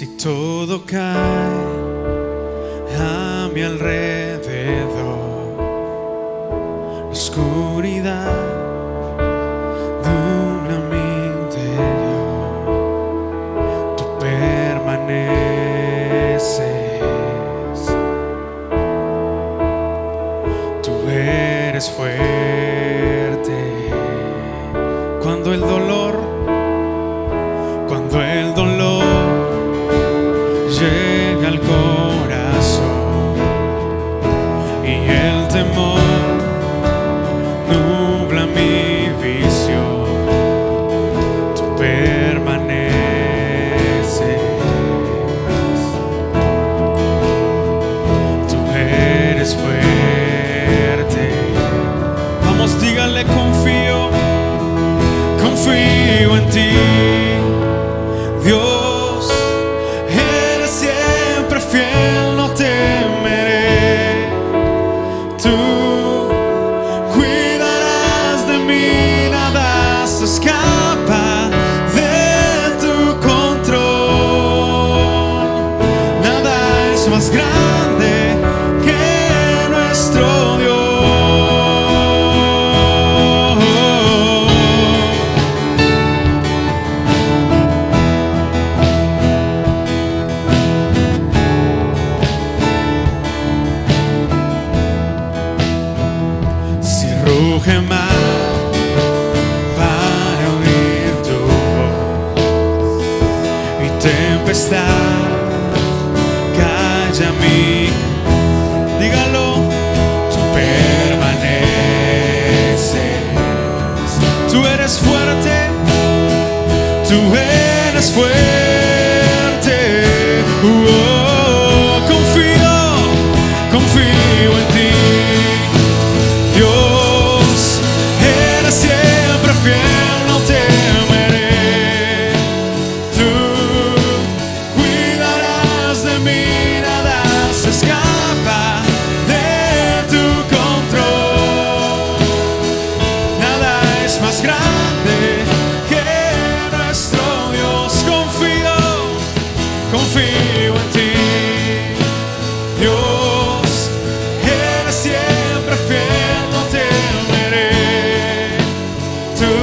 Si todo cae a mi alrededor, la oscuridad nubla mi interior, tú permaneces, tú eres fuerte. Cuando el dolor llega al corazón y el temor nubla mi visión, tú permaneces, tú eres fuerte. Vamos, dígale: confío en ti, Dios. Eres siempre fiel, no temeré. Tú cuidarás de mí, nada se escapa de tu control. Nada es más grande que nuestro Dios. Ruge más para oír tu voz y tempestad calla mi. Dígalo: tú permaneces, tú eres fuerte, tú eres fuerte. Confío en ti, Dios. Siempre fiel, no temeré. Tú cuidarás de mí, nada se escapa de tu control. Nada es más grande que nuestro Dios. Confío en ti, Dios. Eres siempre fiel, no temeré. Tú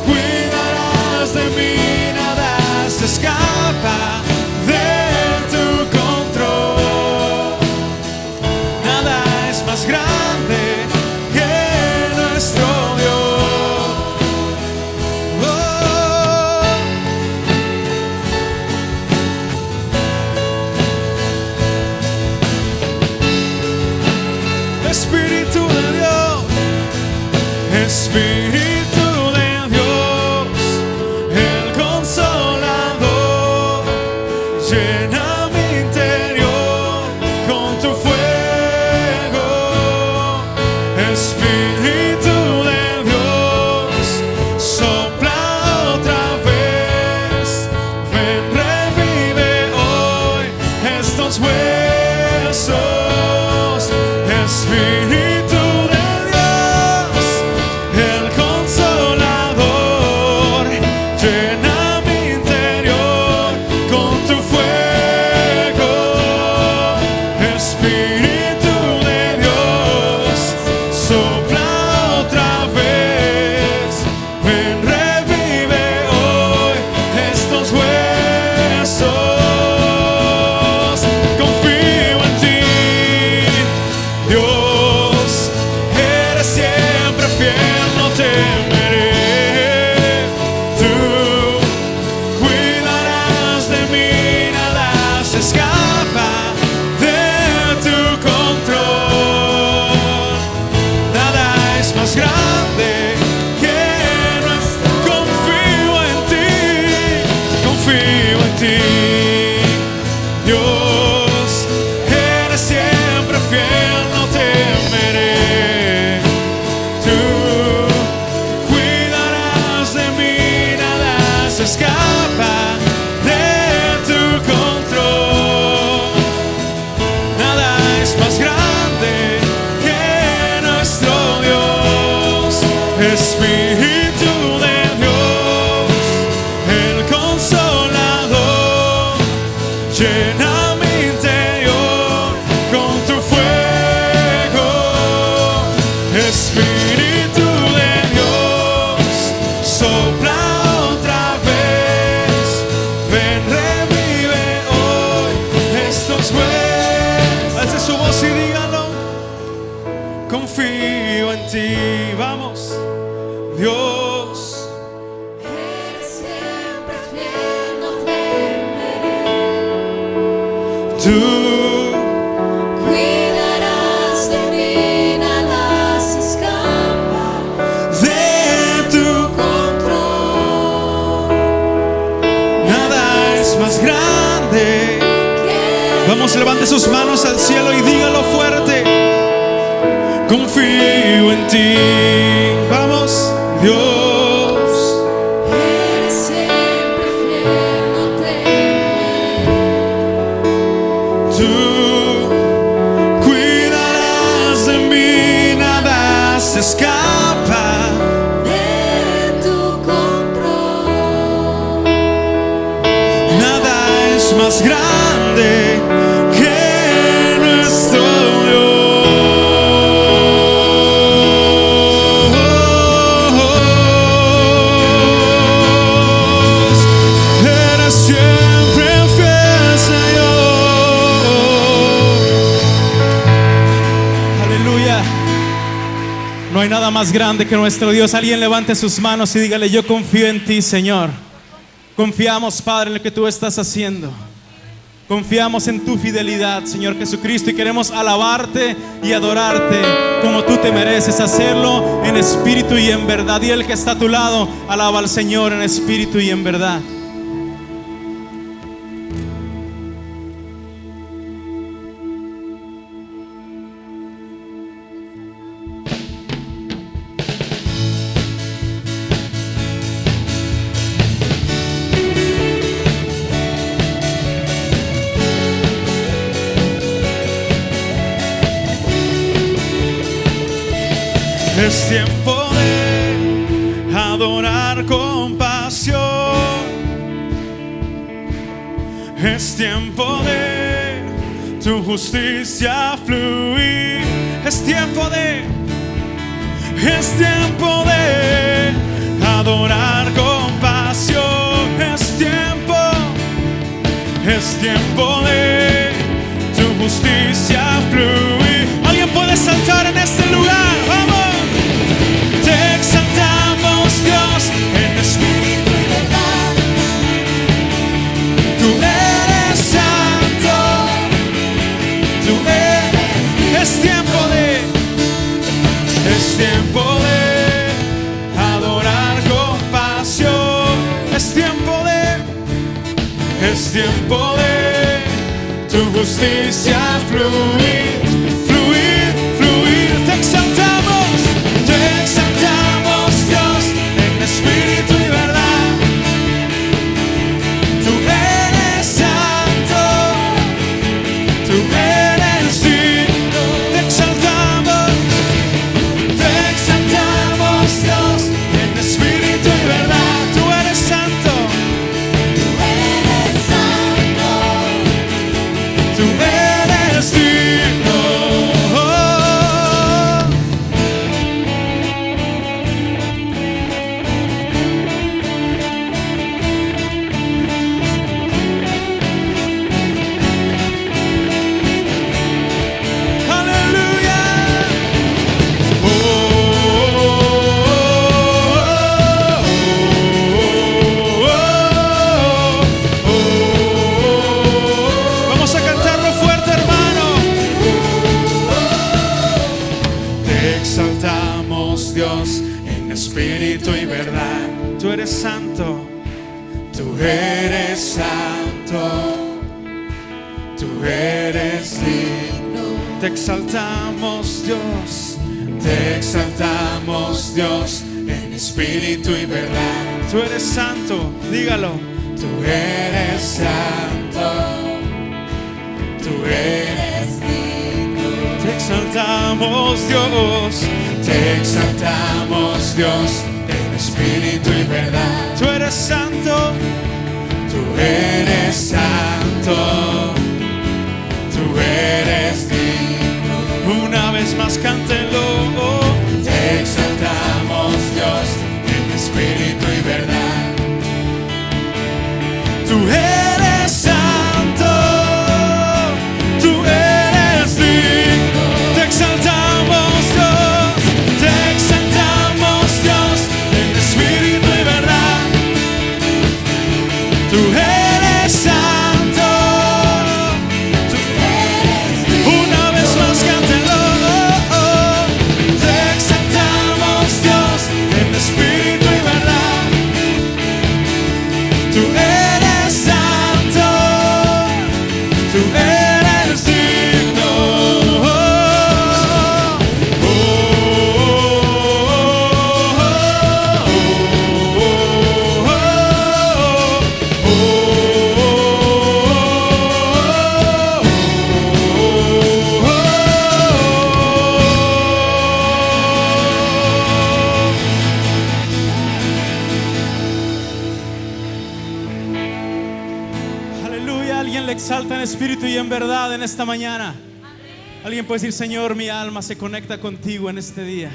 cuidarás de mí, nada se escapa de tu control. Nada es más grande que nuestro Dios. Espíritu de Dios, Espíritu de Dios, el Consolador, llena mi interior con tu fuego. Espíritu de Dios, sopla otra vez, ven, revive hoy estos huesos. Espíritu de Dios, el Consolador, llena mi interior con tu fuego. Espíritu de Dios, sopla otra vez, ven, revive hoy estos huesos. Confío en ti, Dios. Eres siempre fiel, no temeré. Tú cuidarás de mí, nada se escapa de tu control. Nada es más grande que nuestro. Confío en ti, Dios. Eres siempre fiel, no temeré. Tú cuidarás de mí, nada se escapa de tu control. Nada es más grande que nuestro Dios. Espíritu de Dios, el Consolador, más grande. Vamos, levante sus manos al cielo y dígalo fuerte. Confío en ti. Vamos, Dios. Eres siempre fiel, no temes. Tú cuidarás de mí, nada se escapa De tu control. Nada es más grande que nuestro Dios. Eres siempre fiel, Señor. Aleluya. No hay nada más grande que nuestro Dios. Alguien levante sus manos y dígale: yo confío en ti, Señor. Confiamos, Padre, en lo que tú estás haciendo. Confiamos en tu fidelidad, Señor Jesucristo, y queremos alabarte y adorarte como tú te mereces hacerlo, en espíritu y en verdad. Y el que está a tu lado, alaba al Señor en espíritu y en verdad. Es tiempo de adorar con pasión. Es tiempo de tu justicia fluir. Es tiempo de adorar con pasión. Es tiempo de tu justicia fluir. ¿Alguien puede saltar en este lugar? ¡Vamos! Te exaltamos, Dios, en espíritu y verdad. Tú eres santo. Tú eres. Es tiempo de adorar con pasión. Es tiempo de tu justicia fluir, fluir, fluir. Te exaltamos, Dios, en espíritu y verdad. Tú eres santo, tú eres digno. Te exaltamos, Dios, en espíritu y verdad. Tú eres santo, tú eres digno. Aleluya. Vamos a cantarlo fuerte, hermano. Te exaltamos, Dios, en espíritu y verdad. Tú eres santo, tú eres santo, tú eres digno. Te exaltamos, Dios, en espíritu y verdad. Tú eres santo, dígalo. Tú eres santo, tú eres digno. Te exaltamos, Dios, en espíritu y verdad. Tú eres santo, tú eres santo, tú eres digno. Una vez más cántelo. Te exaltamos, Dios, en espíritu y verdad. Tú eres santo, tú eres digno. Te exaltamos, Dios, en espíritu y verdad. Tú eres santo, tú eres digno. Una vez más cántelo. Te exaltamos, Dios, en espíritu y verdad. Tú eres santo. le exalta en espíritu y en verdad en esta mañana? Alguien puede decir: Señor, mi alma se conecta contigo en este día.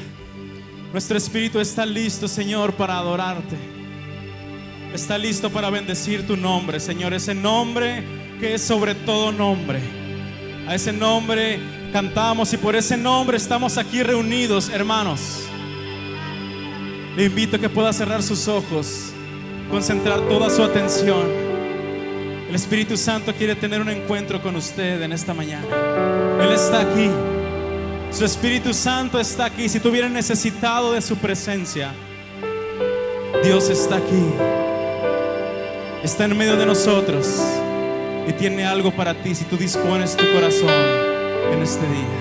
Nuestro espíritu está listo, Señor, para adorarte. Está listo para bendecir tu nombre, Señor. Ese nombre que es sobre todo nombre. A ese nombre cantamos y por ese nombre estamos aquí reunidos, hermanos. Le invito a que pueda cerrar sus ojos, concentrar toda su atención. El Espíritu Santo quiere tener un encuentro con usted en esta mañana. Él está aquí. Su Espíritu Santo está aquí. Si tú hubieras necesitado de su presencia, Dios está aquí. Está en medio de nosotros y tiene algo para ti si tú dispones tu corazón en este día.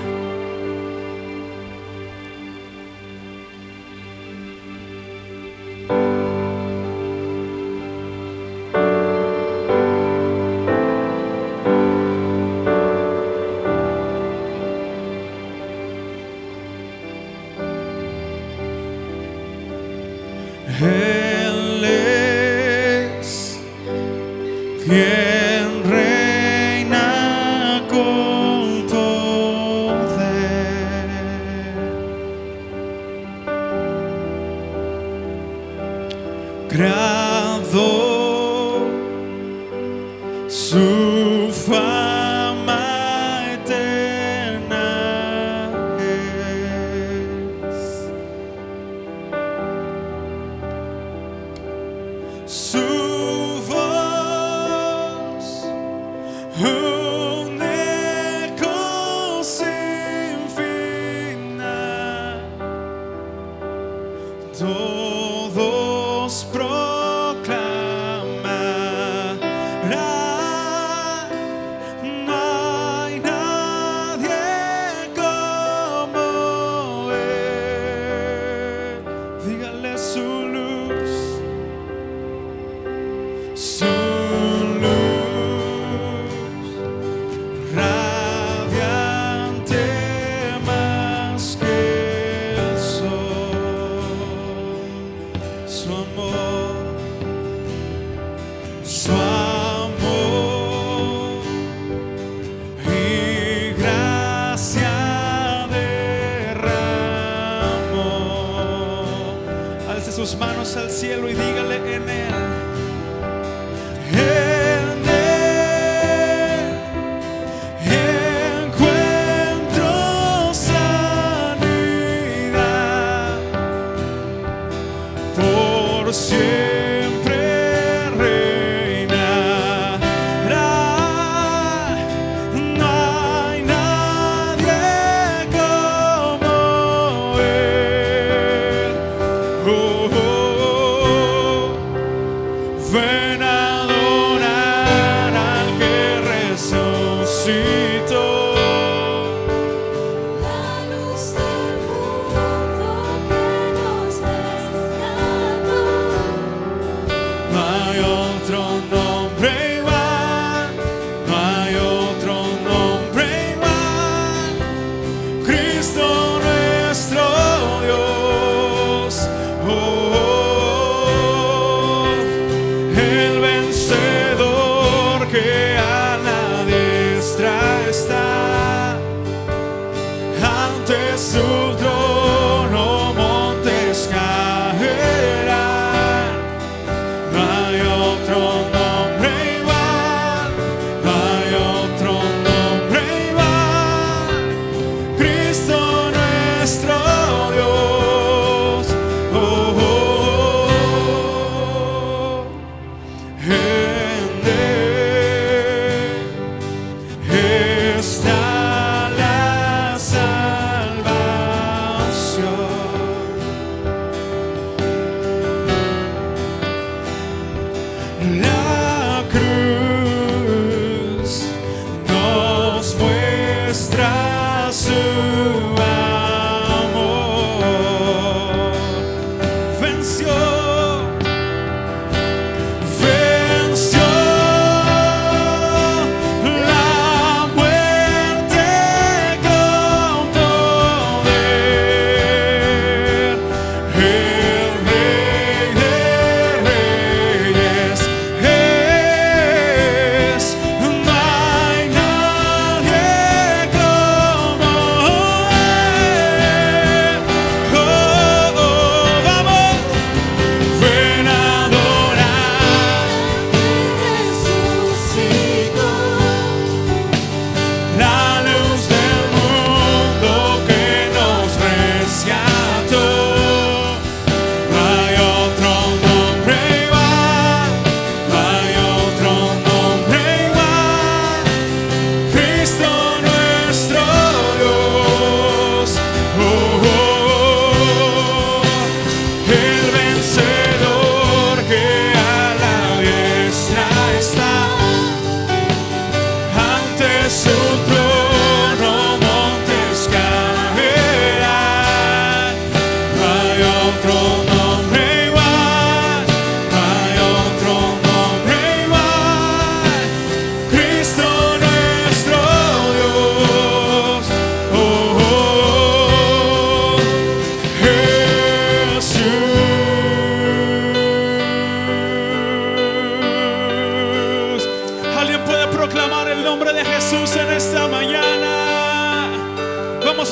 Él es quien reina con poder, creador, su fama eterna es. Su voz, un eco sin final, todos proclamarán: no hay nadie como Él. Dígale su luz, su luz, radiante más que el sol, su amor, y gracia derramó. Alce sus manos al cielo y dígale: en Él. En Él encuentro sanidad, por siempre reinará. No hay nadie como Él. Oh, oh, oh. Ven a adorar al que resucitó. La luz del mundo que nos rescató. No hay otro nombre igual, no hay otro nombre igual. Cristo nuestro Dios. Oh, oh, oh. El vencedor que a la diestra está, ante su trono montes caerán. No hay otro nombre igual, no hay otro nombre igual. Cristo nuestro Dios. Oh, oh, oh. En Él está la salvación. La cruz nos muestra su amor. Venció, venció la muerte con poder. El Rey de Reyes, el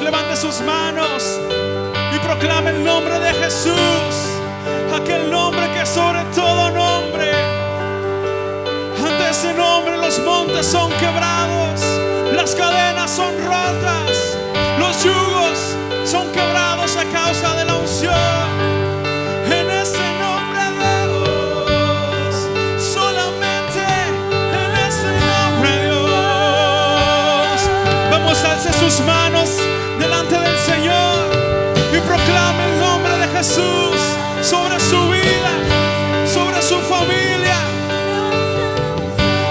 levante sus manos y proclame el nombre de Jesús, aquel nombre que es sobre todo nombre. Ante ese nombre los montes son quebrados, las cadenas son rotas, los yugos son quebrados a causa de la unción. En ese nombre, Dios, solamente en ese nombre, Dios. Vamos, alce sus manos delante del Señor y proclame el nombre de Jesús sobre su vida, sobre su familia.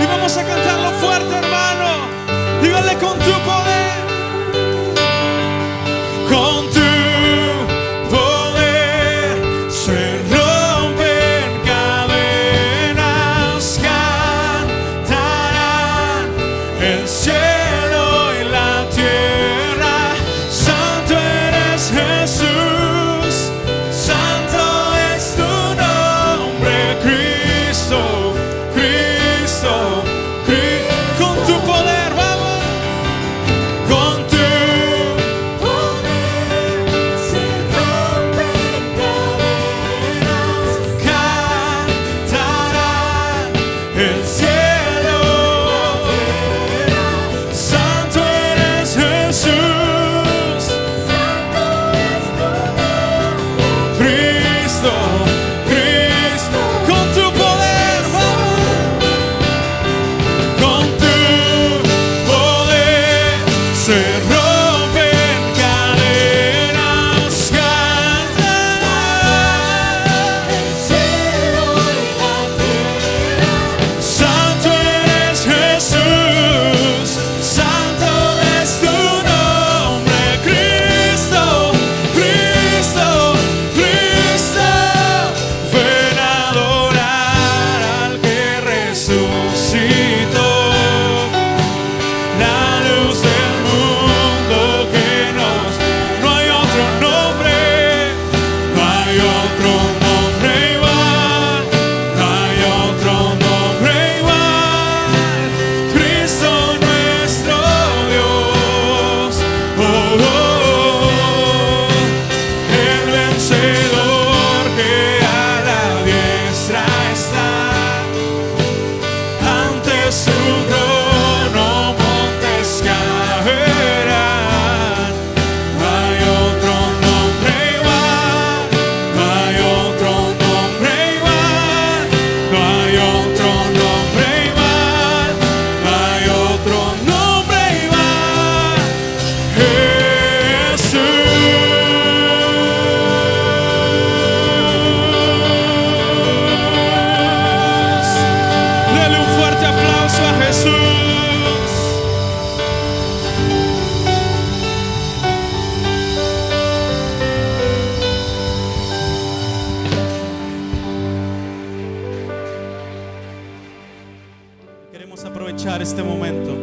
Y vamos a cantarlo fuerte, hermano. Dígale: con tu poder, con tu poder se rompen cadenas, cantarán el cielo y la tierra. Santo eres Jesús, santo es tu nombre, Cristo, Cristo, Cristo. Con tu poder, vamos, con tu Se rompen cadenas, cantarán el cielo. Santo eres Jesús, santo es tu nombre. Cristo, Cristo. Con tu poder, vamos, con tu poder se rompen cadenas, cantarán El cielo y la tierra. Santo eres Jesús, santo es tu nombre, Cristo, Cristo, Cristo. Ven a adorar al que resucitó, la luz del mundo que nos. No hay otro nombre, no hay otro nombre igual, no hay otro nombre igual. Cristo nuestro Dios, oh, oh, oh. El vencedor que a la diestra está, ante su trono montes caerán. No hay otro nombre igual, no hay otro nombre igual, no hay otro nombre igual, no hay otro nombre igual. Jesús. Dele un fuerte aplauso a Jesús. Queremos aprovechar este momento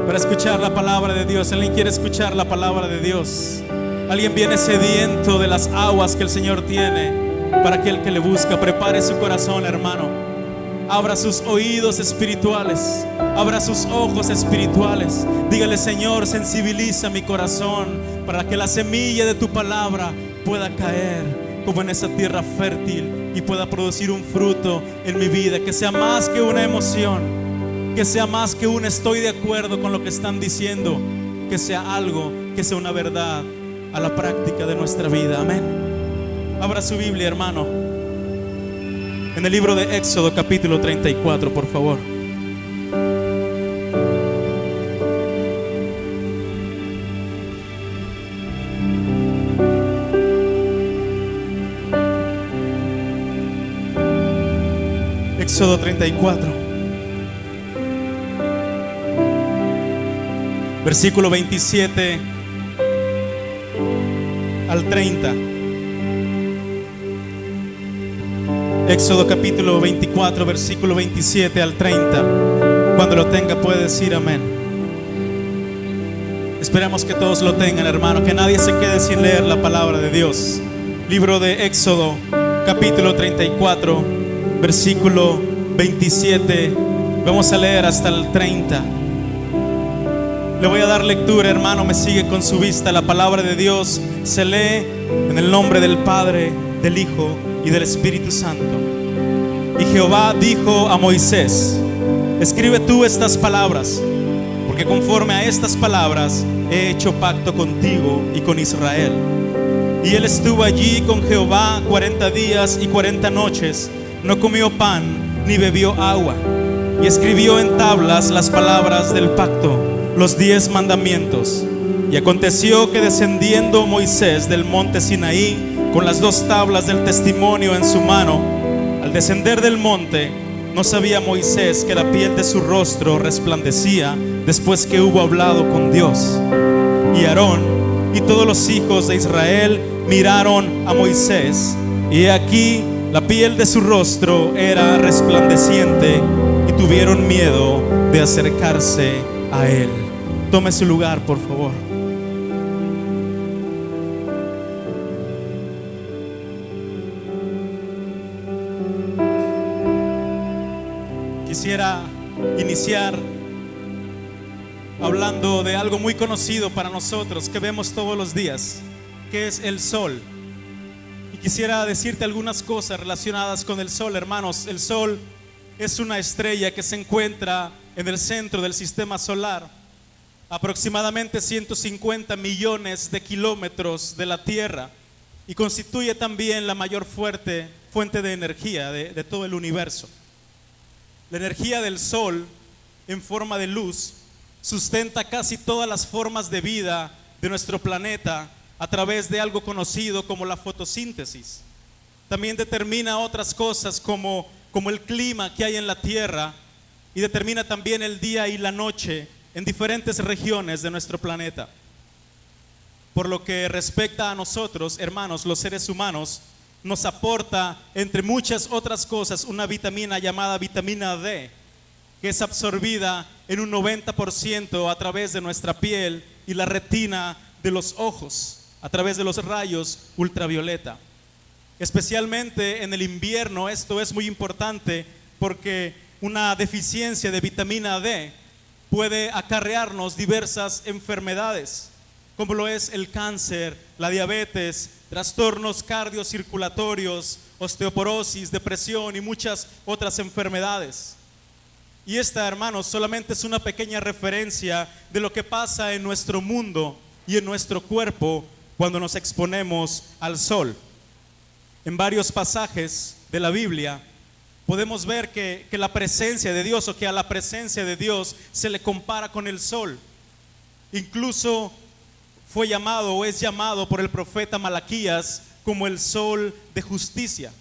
para escuchar la palabra de Dios. ¿Alguien quiere escuchar la palabra de Dios? ¿Alguien viene sediento de las aguas que el Señor tiene para aquel que le busca? Prepare su corazón, hermano. Abra sus oídos espirituales, abra sus ojos espirituales. Dígale: Señor, sensibiliza mi corazón para que la semilla de tu palabra pueda caer como en esa tierra fértil y pueda producir un fruto en mi vida, que sea más que una emoción, que sea más que un estoy de acuerdo con lo que están diciendo, que sea algo, que sea una verdad a la práctica de nuestra vida. Amén. Abra su Biblia, hermano, en el libro de Éxodo capítulo 34, por favor. Éxodo 34, versículo 27 al 30. Éxodo capítulo 24, versículo 27 al 30. Cuando lo tenga puede decir amén. Esperamos que todos lo tengan, hermano, que nadie se quede sin leer la palabra de Dios. Libro de Éxodo capítulo 34, versículo 27. Vamos a leer hasta el 30. Le voy a dar lectura, hermano, me sigue con su vista. La palabra de Dios se lee en el nombre del Padre, del Hijo y del Espíritu Santo. Y Jehová dijo a Moisés: escribe tú estas palabras, porque conforme a estas palabras he hecho pacto contigo y con Israel. Y él estuvo allí con Jehová 40 días y 40 noches, no comió pan ni bebió agua, y escribió en tablas las palabras del pacto, los 10 mandamientos. Y aconteció que descendiendo Moisés del monte Sinaí con las 2 tablas del testimonio en su mano, al descender del monte, no sabía Moisés que la piel de su rostro resplandecía después que hubo hablado con Dios. Y Aarón y todos los hijos de Israel miraron a Moisés, y aquí la piel de su rostro era resplandeciente, y tuvieron miedo de acercarse a él. Tome su lugar, por favor. Quisiera iniciar hablando de algo muy conocido para nosotros, que vemos todos los días, que es el sol. Y quisiera decirte algunas cosas relacionadas con el sol, hermanos. El sol es una estrella que se encuentra en el centro del sistema solar, aproximadamente 150 millones de kilómetros de la Tierra, y constituye también la mayor fuente de energía de todo el universo. La energía del sol en forma de luz sustenta casi todas las formas de vida de nuestro planeta a través de algo conocido como la fotosíntesis. También determina otras cosas como el clima que hay en la Tierra, y determina también el día y la noche en diferentes regiones de nuestro planeta. Por lo que respecta a nosotros, hermanos, los seres humanos, nos aporta, entre muchas otras cosas, una vitamina llamada vitamina D, que es absorbida en un 90% a través de nuestra piel y la retina de los ojos, a través de los rayos ultravioleta. Especialmente en el invierno esto es muy importante, porque una deficiencia de vitamina D puede acarrearnos diversas enfermedades, como lo es el cáncer, la diabetes, trastornos cardiocirculatorios, osteoporosis, depresión y muchas otras enfermedades. Y esta, hermanos, solamente es una pequeña referencia de lo que pasa en nuestro mundo y en nuestro cuerpo cuando nos exponemos al sol. En varios pasajes de la Biblia podemos ver que la presencia de Dios, o que a la presencia de Dios se le compara con el sol. Incluso fue llamado o es llamado por el profeta Malaquías como el sol de justicia.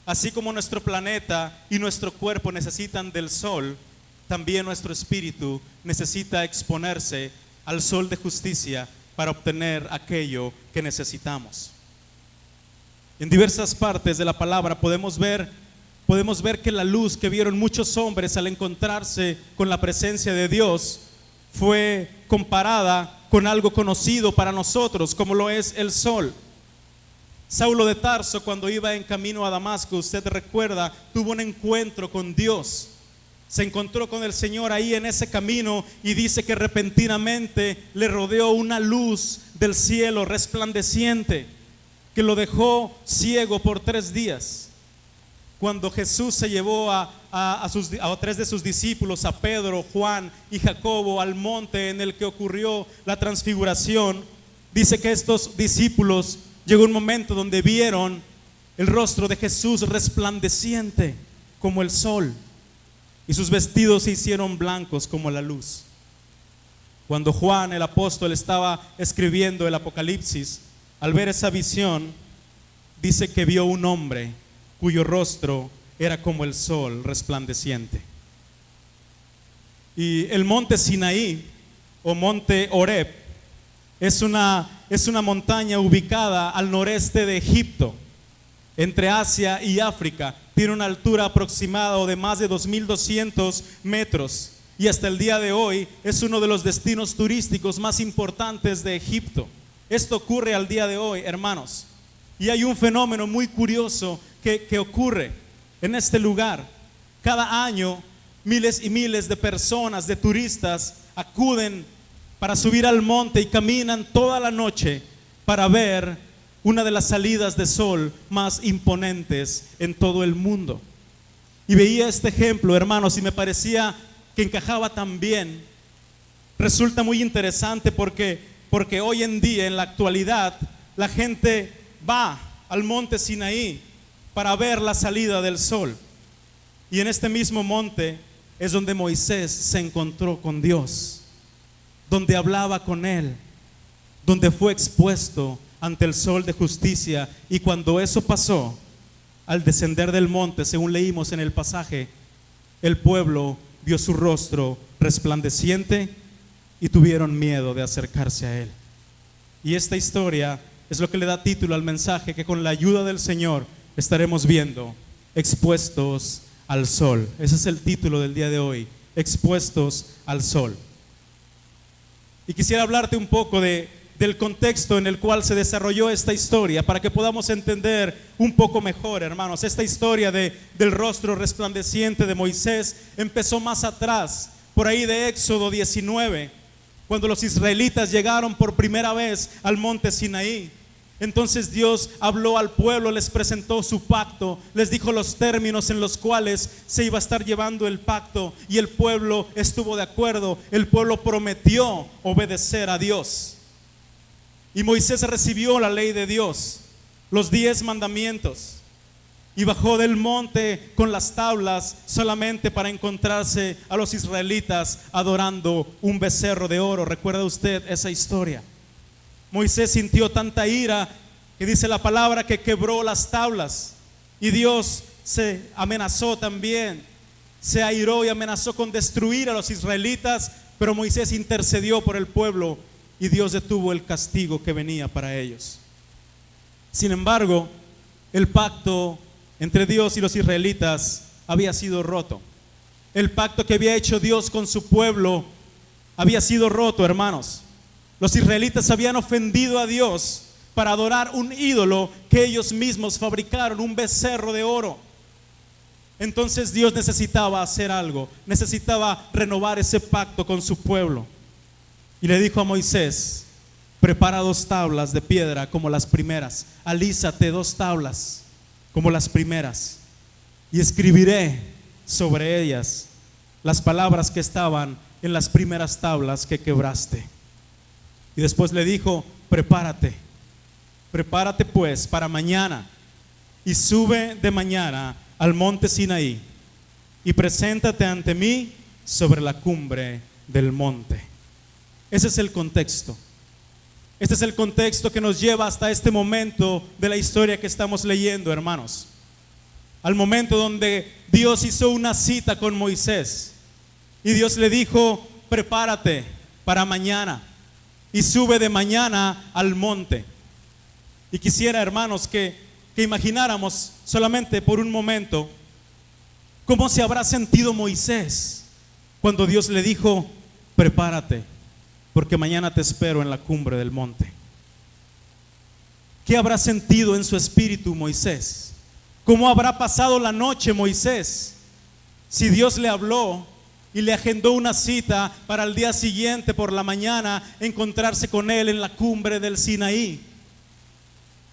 Así como nuestro planeta y nuestro cuerpo necesitan del sol, también nuestro espíritu necesita exponerse al sol de justicia para obtener aquello que necesitamos. En diversas partes de la palabra podemos ver que la luz que vieron muchos hombres al encontrarse con la presencia de Dios fue comparada con algo conocido para nosotros, como lo es el sol. Saulo de Tarso, cuando iba en camino a Damasco, usted recuerda, tuvo un encuentro con Dios. Se encontró con el Señor ahí en ese camino, y dice que repentinamente le rodeó una luz del cielo resplandeciente que lo dejó ciego por 3 días. Cuando Jesús se llevó a 3 de sus discípulos, a Pedro, Juan y Jacobo, al monte en el que ocurrió la transfiguración, dice que estos discípulos llegó un momento donde vieron el rostro de Jesús resplandeciente como el sol, y sus vestidos se hicieron blancos como la luz. Cuando Juan el apóstol estaba escribiendo el Apocalipsis, al ver esa visión, dice que vio un hombre cuyo rostro era como el sol resplandeciente. Y el monte Sinaí o monte Horeb es una montaña ubicada al noreste de Egipto, entre Asia y África. Tiene una altura aproximada de más de 2.200 metros, y hasta el día de hoy es uno de los destinos turísticos más importantes de Egipto. Esto ocurre al día de hoy, hermanos, y hay un fenómeno muy curioso que ocurre en este lugar. Cada año miles y miles de personas, de turistas, acuden para subir al monte y caminan toda la noche para ver una de las salidas de sol más imponentes en todo el mundo. Y veía este ejemplo, hermanos, y me parecía que encajaba tan bien. Resulta muy interesante porque hoy en día, en la actualidad, la gente va al monte Sinaí para ver la salida del sol. Y en este mismo monte es donde Moisés se encontró con Dios, donde hablaba con él, donde fue expuesto ante el sol de justicia. Y cuando eso pasó, al descender del monte, según leímos en el pasaje, el pueblo vio su rostro resplandeciente y tuvieron miedo de acercarse a él. Y esta historia es lo que le da título al mensaje que con la ayuda del Señor estaremos viendo: expuestos al sol. Ese es el título del día de hoy: expuestos al sol. Y quisiera hablarte un poco del contexto en el cual se desarrolló esta historia, para que podamos entender un poco mejor, hermanos. Esta historia del rostro resplandeciente de Moisés empezó más atrás, por ahí de Éxodo 19, cuando los israelitas llegaron por primera vez al monte Sinaí. Entonces Dios habló al pueblo, les presentó su pacto, les dijo los términos en los cuales se iba a estar llevando el pacto, y el pueblo estuvo de acuerdo. El pueblo prometió obedecer a Dios. Y Moisés recibió la ley de Dios, los 10 mandamientos, y bajó del monte con las tablas solamente para encontrarse a los israelitas adorando un becerro de oro. ¿Recuerda usted esa historia? Moisés sintió tanta ira que dice la palabra que quebró las tablas, y Dios se amenazó también, se airó y amenazó con destruir a los israelitas, pero Moisés intercedió por el pueblo y Dios detuvo el castigo que venía para ellos. Sin embargo, el pacto entre Dios y los israelitas había sido roto. El pacto que había hecho Dios con su pueblo había sido roto, hermanos. Los israelitas habían ofendido a Dios para adorar un ídolo que ellos mismos fabricaron, un becerro de oro. Entonces Dios necesitaba hacer algo, necesitaba renovar ese pacto con su pueblo. Y le dijo a Moisés: prepara 2 tablas de piedra como las primeras, alízate 2 tablas como las primeras, y escribiré sobre ellas las palabras que estaban en las primeras tablas que quebraste. Y después le dijo: prepárate pues para mañana, y sube de mañana al monte Sinaí, y preséntate ante mí sobre la cumbre del monte. Ese es el contexto. Este es el contexto que nos lleva hasta este momento de la historia que estamos leyendo, hermanos. Al momento donde Dios hizo una cita con Moisés, y Dios le dijo: prepárate para mañana y sube de mañana al monte. Y quisiera, hermanos, que imagináramos solamente por un momento cómo se habrá sentido Moisés cuando Dios le dijo: prepárate, porque mañana te espero en la cumbre del monte. ¿Qué habrá sentido en su espíritu Moisés? ¿Cómo habrá pasado la noche Moisés si Dios le habló y le agendó una cita para el día siguiente por la mañana encontrarse con él en la cumbre del Sinaí?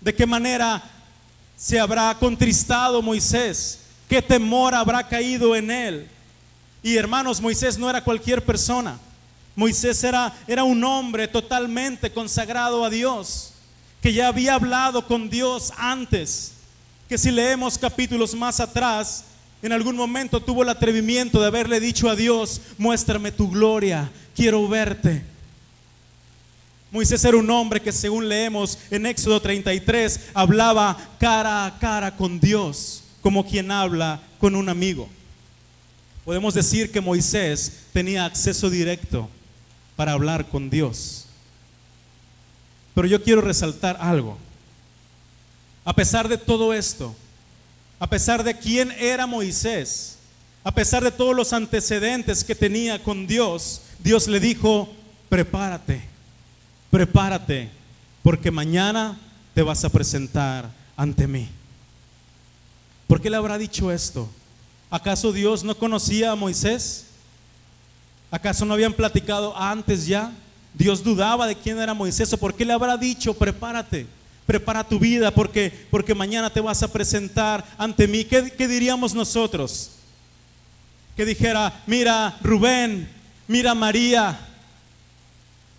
¿De qué manera se habrá contristado Moisés? ¿Qué temor habrá caído en él? Y hermanos, Moisés no era cualquier persona. Moisés era un hombre totalmente consagrado a Dios, que ya había hablado con Dios antes, que si leemos capítulos más atrás, en algún momento tuvo el atrevimiento de haberle dicho a Dios: muéstrame tu gloria, quiero verte. Moisés era un hombre que, según leemos en Éxodo 33, hablaba cara a cara con Dios, como quien habla con un amigo. Podemos decir que Moisés tenía acceso directo para hablar con Dios. Pero yo quiero resaltar algo. A pesar de todo esto, a pesar de quién era Moisés, a pesar de todos los antecedentes que tenía con Dios, Dios le dijo: prepárate, porque mañana te vas a presentar ante mí. ¿Por qué le habrá dicho esto? ¿Acaso Dios no conocía a Moisés? ¿Acaso no habían platicado antes ya? Dios dudaba de quién era Moisés, o por qué le habrá dicho, prepárate, prepara tu vida, porque mañana te vas a presentar ante mí. ¿Qué diríamos nosotros? Que dijera, mira Rubén, mira María,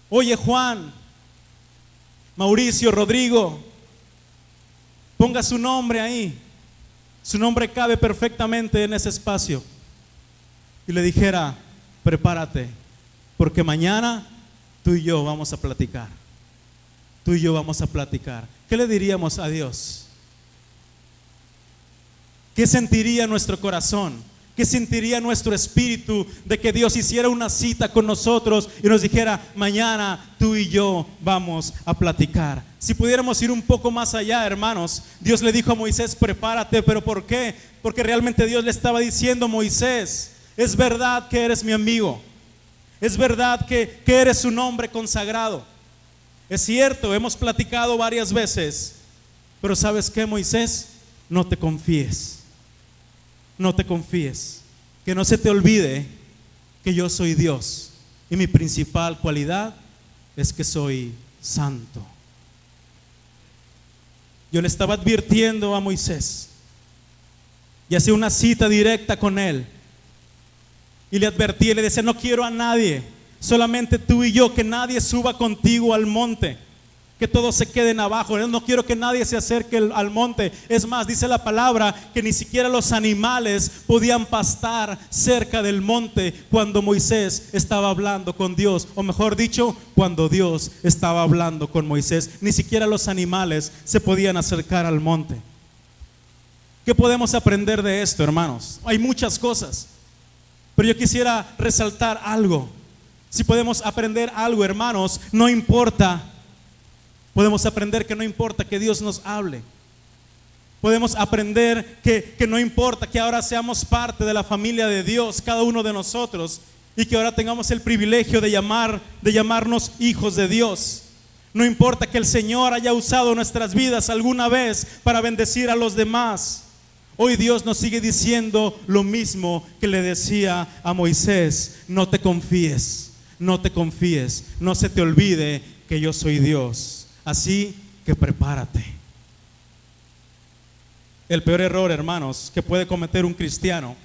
oye Juan, Mauricio, Rodrigo, ponga su nombre ahí. Su nombre cabe perfectamente en ese espacio. Y le dijera, prepárate, porque mañana tú y yo vamos a platicar. Tú y yo vamos a platicar. ¿Qué le diríamos a Dios? ¿Qué sentiría nuestro corazón? ¿Qué sentiría nuestro espíritu de que Dios hiciera una cita con nosotros y nos dijera, mañana tú y yo vamos a platicar? Si pudiéramos ir un poco más allá, hermanos, Dios le dijo a Moisés, prepárate, pero ¿por qué? Porque realmente Dios le estaba diciendo, Moisés, es verdad que eres mi amigo, es verdad que eres un hombre consagrado. Es cierto, hemos platicado varias veces, pero ¿sabes qué, Moisés? No te confíes. No te confíes, que no se te olvide que yo soy Dios y mi principal cualidad es que soy santo. Yo le estaba advirtiendo a Moisés y hacía una cita directa con él y le advertí, le decía, no quiero a nadie, solamente tú y yo, que nadie suba contigo al monte, que todos se queden abajo. No quiero que nadie se acerque al monte. Es más, dice la palabra que ni siquiera los animales podían pastar cerca del monte cuando Moisés estaba hablando con Dios, o mejor dicho, cuando Dios estaba hablando con Moisés. Ni siquiera los animales se podían acercar al monte. ¿Qué podemos aprender de esto, hermanos? Hay muchas cosas, pero yo quisiera resaltar algo. Si podemos aprender algo, hermanos, no importa. Podemos aprender que no importa que Dios nos hable. Podemos aprender que no importa que ahora seamos parte de la familia de Dios, cada uno de nosotros, y que ahora tengamos el privilegio de llamarnos hijos de Dios. No importa que el Señor haya usado nuestras vidas alguna vez para bendecir a los demás. Hoy Dios nos sigue diciendo lo mismo que le decía a Moisés: no te confíes, no te confíes, no se te olvide que yo soy Dios. Así que prepárate. El peor error, hermanos, que puede cometer un cristiano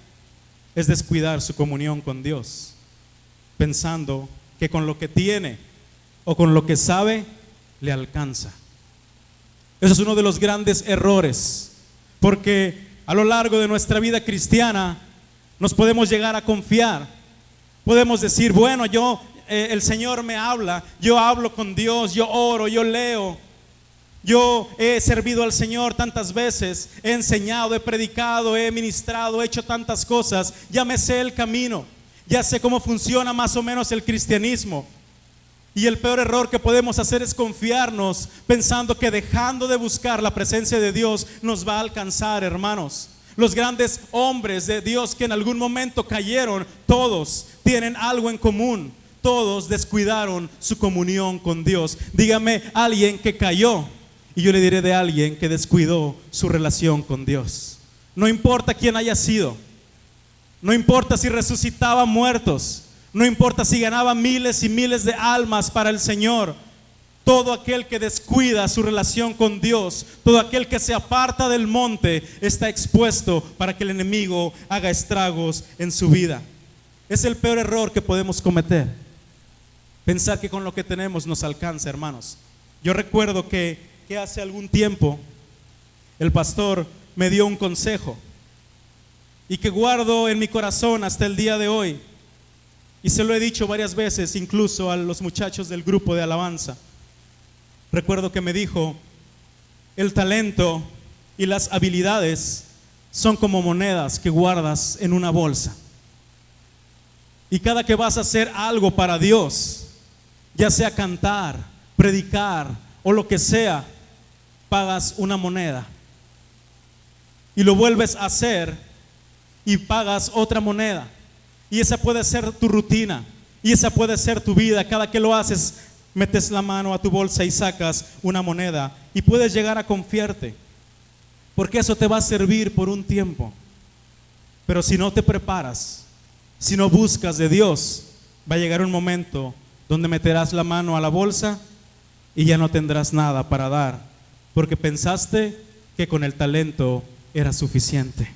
es descuidar su comunión con Dios, pensando que con lo que tiene o con lo que sabe le alcanza. Eso es uno de los grandes errores, porque a lo largo de nuestra vida cristiana nos podemos llegar a confiar. Podemos decir, bueno, el Señor me habla, yo hablo con Dios, yo oro, yo leo, yo he servido al Señor tantas veces, he enseñado, he predicado, he ministrado, he hecho tantas cosas, ya me sé el camino, ya sé cómo funciona más o menos el cristianismo. Y el peor error que podemos hacer es confiarnos pensando que dejando de buscar la presencia de Dios nos va a alcanzar, hermanos. Los grandes hombres de Dios que en algún momento cayeron, todos tienen algo en común. Todos descuidaron su comunión con Dios. Dígame alguien que cayó y yo le diré de alguien que descuidó su relación con Dios. No importa quién haya sido, no importa si resucitaba muertos, no importa si ganaba miles y miles de almas para el Señor. Todo aquel que descuida su relación con Dios, todo aquel que se aparta del monte, está expuesto para que el enemigo haga estragos en su vida. Es el peor error que podemos cometer. Pensar que con lo que tenemos nos alcanza, hermanos. Yo recuerdo que hace algún tiempo el pastor me dio un consejo y que guardo en mi corazón hasta el día de hoy, y se lo he dicho varias veces, incluso a los muchachos del grupo de alabanza. Recuerdo que me dijo: el talento y las habilidades son como monedas que guardas en una bolsa, y cada que vas a hacer algo para Dios, ya sea cantar, predicar o lo que sea, pagas una moneda y lo vuelves a hacer y pagas otra moneda, y esa puede ser tu rutina y esa puede ser tu vida. Cada que lo haces, metes la mano a tu bolsa y sacas una moneda, y puedes llegar a confiarte, porque eso te va a servir por un tiempo. Pero si no te preparas, si no buscas de Dios, va a llegar un momento donde meterás la mano a la bolsa y ya no tendrás nada para dar, porque pensaste que con el talento era suficiente.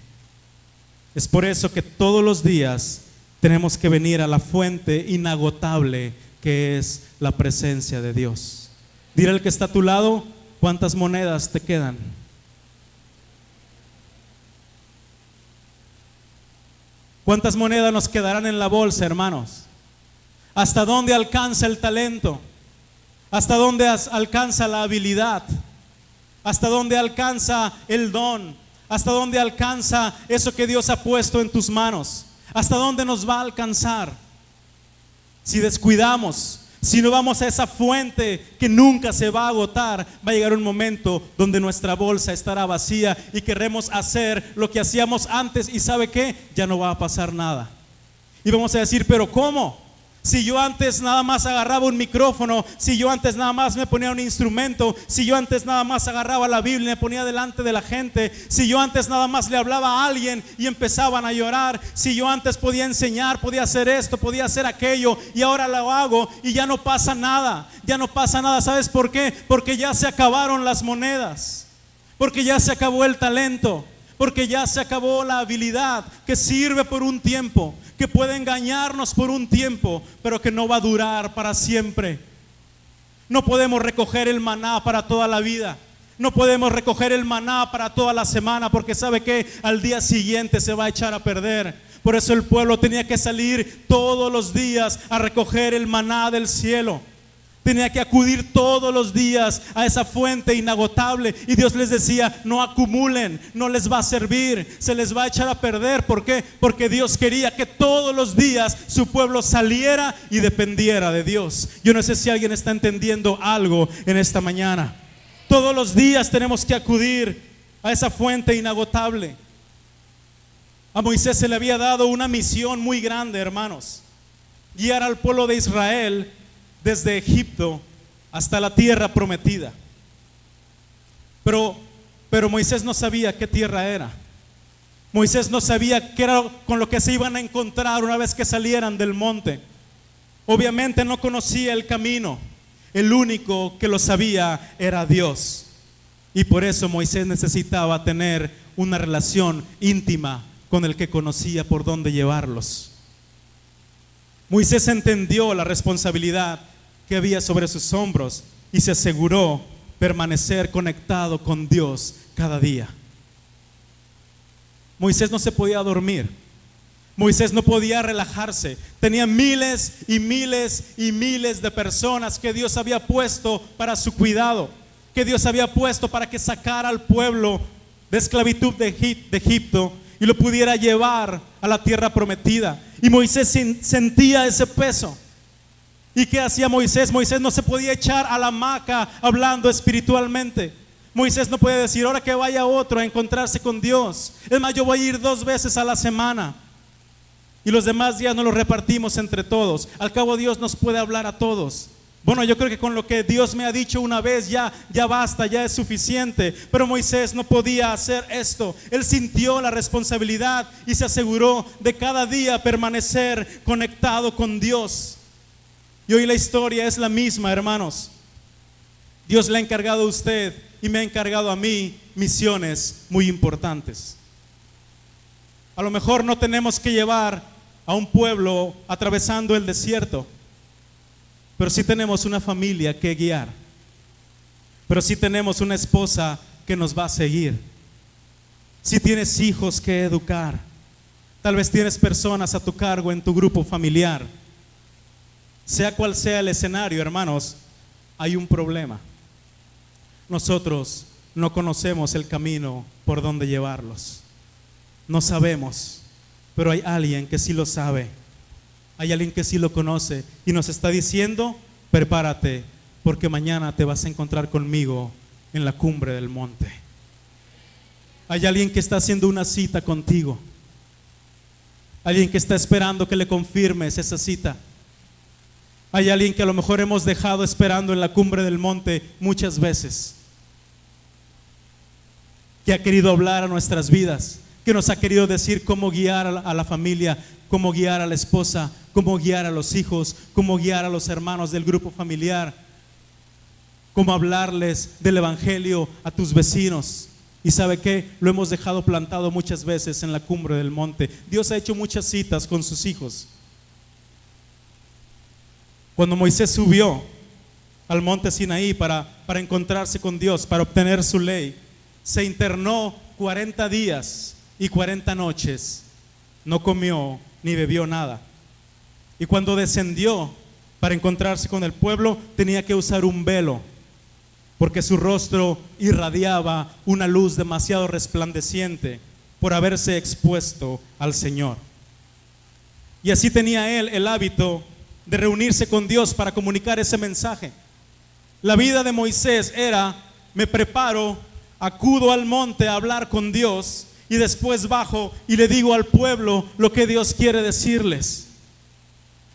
Es por eso que todos los días tenemos que venir a la fuente inagotable que es la presencia de Dios. Dile al que está a tu lado, ¿cuántas monedas te quedan? ¿Cuántas monedas nos quedarán en la bolsa, hermanos? ¿Hasta dónde alcanza el talento? ¿Hasta dónde alcanza la habilidad? ¿Hasta dónde alcanza el don? ¿Hasta dónde alcanza eso que Dios ha puesto en tus manos? ¿Hasta dónde nos va a alcanzar? Si descuidamos, si no vamos a esa fuente que nunca se va a agotar, va a llegar un momento donde nuestra bolsa estará vacía y querremos hacer lo que hacíamos antes, y ¿sabe qué? Ya no va a pasar nada. Y vamos a decir, ¿pero cómo? Si yo antes nada más agarraba un micrófono, si yo antes nada más me ponía un instrumento, si yo antes nada más agarraba la Biblia y me ponía delante de la gente, si yo antes nada más le hablaba a alguien y empezaban a llorar, si yo antes podía enseñar, podía hacer esto, podía hacer aquello, y ahora lo hago y ya no pasa nada, ya no pasa nada. ¿Sabes por qué? Porque ya se acabaron las monedas, porque ya se acabó el talento, porque ya se acabó la habilidad que sirve por un tiempo, que puede engañarnos por un tiempo, pero que no va a durar para siempre. No podemos recoger el maná para toda la vida. No podemos recoger el maná para toda la semana, porque sabe que al día siguiente se va a echar a perder. Por eso el pueblo tenía que salir todos los días a recoger el maná del cielo. Tenía que acudir todos los días a esa fuente inagotable, y Dios les decía, no acumulen, no les va a servir, se les va a echar a perder. ¿Por qué? Porque Dios quería que todos los días su pueblo saliera y dependiera de Dios. Yo no sé si alguien está entendiendo algo en esta mañana. Todos los días tenemos que acudir a esa fuente inagotable. A Moisés se le había dado una misión muy grande, hermanos: guiar al pueblo de Israel desde Egipto hasta la tierra prometida. Pero Moisés no sabía qué tierra era. Moisés no sabía qué era con lo que se iban a encontrar una vez que salieran del monte. Obviamente no conocía el camino. El único que lo sabía era Dios. Y por eso Moisés necesitaba tener una relación íntima con el que conocía por dónde llevarlos. Moisés entendió la responsabilidad que había sobre sus hombros y se aseguró permanecer conectado con Dios cada día. Moisés no se podía dormir. Moisés no podía relajarse. Tenía miles y miles y miles de personas que Dios había puesto para su cuidado, que Dios había puesto para que sacara al pueblo de esclavitud de Egipto y lo pudiera llevar a la tierra prometida. Y Moisés sentía ese peso. ¿Y qué hacía Moisés? Moisés no se podía echar a la hamaca hablando espiritualmente. Moisés no podía decir, ahora que vaya otro a encontrarse con Dios. Es más, yo voy a ir 2 veces a la semana y los demás días nos los repartimos entre todos. Al cabo Dios nos puede hablar a todos. Bueno, yo creo que con lo que Dios me ha dicho una vez ya basta, ya es suficiente. Pero Moisés no podía hacer esto. Él sintió la responsabilidad y se aseguró de cada día permanecer conectado con Dios. Y hoy la historia es la misma, hermanos. Dios le ha encargado a usted y me ha encargado a mí misiones muy importantes. A lo mejor no tenemos que llevar a un pueblo atravesando el desierto, pero sí tenemos una familia que guiar, pero sí tenemos una esposa que nos va a seguir, sí tienes hijos que educar, tal vez tienes personas a tu cargo en tu grupo familiar. Sea cual sea el escenario, hermanos, hay un problema. Nosotros no conocemos el camino por donde llevarlos. No sabemos, pero hay alguien que sí lo sabe. Hay alguien que sí lo conoce y nos está diciendo, prepárate, porque mañana te vas a encontrar conmigo en la cumbre del monte. Hay alguien que está haciendo una cita contigo. Alguien que está esperando que le confirmes esa cita. Hay alguien que a lo mejor hemos dejado esperando en la cumbre del monte muchas veces, que ha querido hablar a nuestras vidas, que nos ha querido decir cómo guiar a la familia, cómo guiar a la esposa, cómo guiar a los hijos, cómo guiar a los hermanos del grupo familiar, cómo hablarles del evangelio a tus vecinos. Y ¿sabe qué? Lo hemos dejado plantado muchas veces en la cumbre del monte. Dios ha hecho muchas citas con sus hijos. Cuando Moisés subió al monte Sinaí para encontrarse con Dios, para obtener su ley, se internó 40 días y 40 noches. No comió ni bebió nada. Y cuando descendió para encontrarse con el pueblo, tenía que usar un velo, porque su rostro irradiaba una luz demasiado resplandeciente por haberse expuesto al Señor. Y así tenía él el hábito de reunirse con Dios para comunicar ese mensaje. La vida de Moisés era: me preparo, acudo al monte a hablar con Dios y después bajo y le digo al pueblo lo que Dios quiere decirles.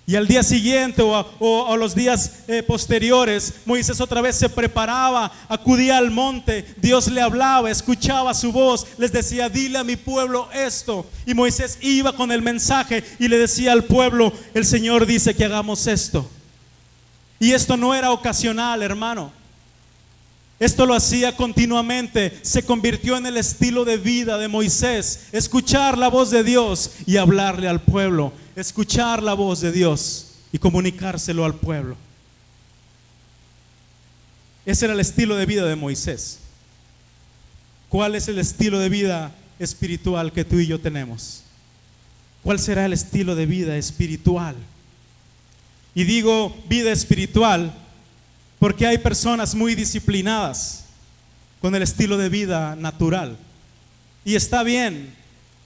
Y al día siguiente o los días posteriores, Moisés otra vez se preparaba, acudía al monte, Dios le hablaba, escuchaba su voz, les decía: dile a mi pueblo esto. Y Moisés iba con el mensaje y le decía al pueblo: el Señor dice que hagamos esto. Y esto no era ocasional, hermano. Esto lo hacía continuamente. Se convirtió en el estilo de vida de Moisés: escuchar la voz de Dios y hablarle al pueblo, escuchar la voz de Dios y comunicárselo al pueblo. Ese era el estilo de vida de Moisés. ¿Cuál es el estilo de vida espiritual que tú y yo tenemos? ¿Cuál será el estilo de vida espiritual? Y digo vida espiritual porque hay personas muy disciplinadas con el estilo de vida natural. Y está bien,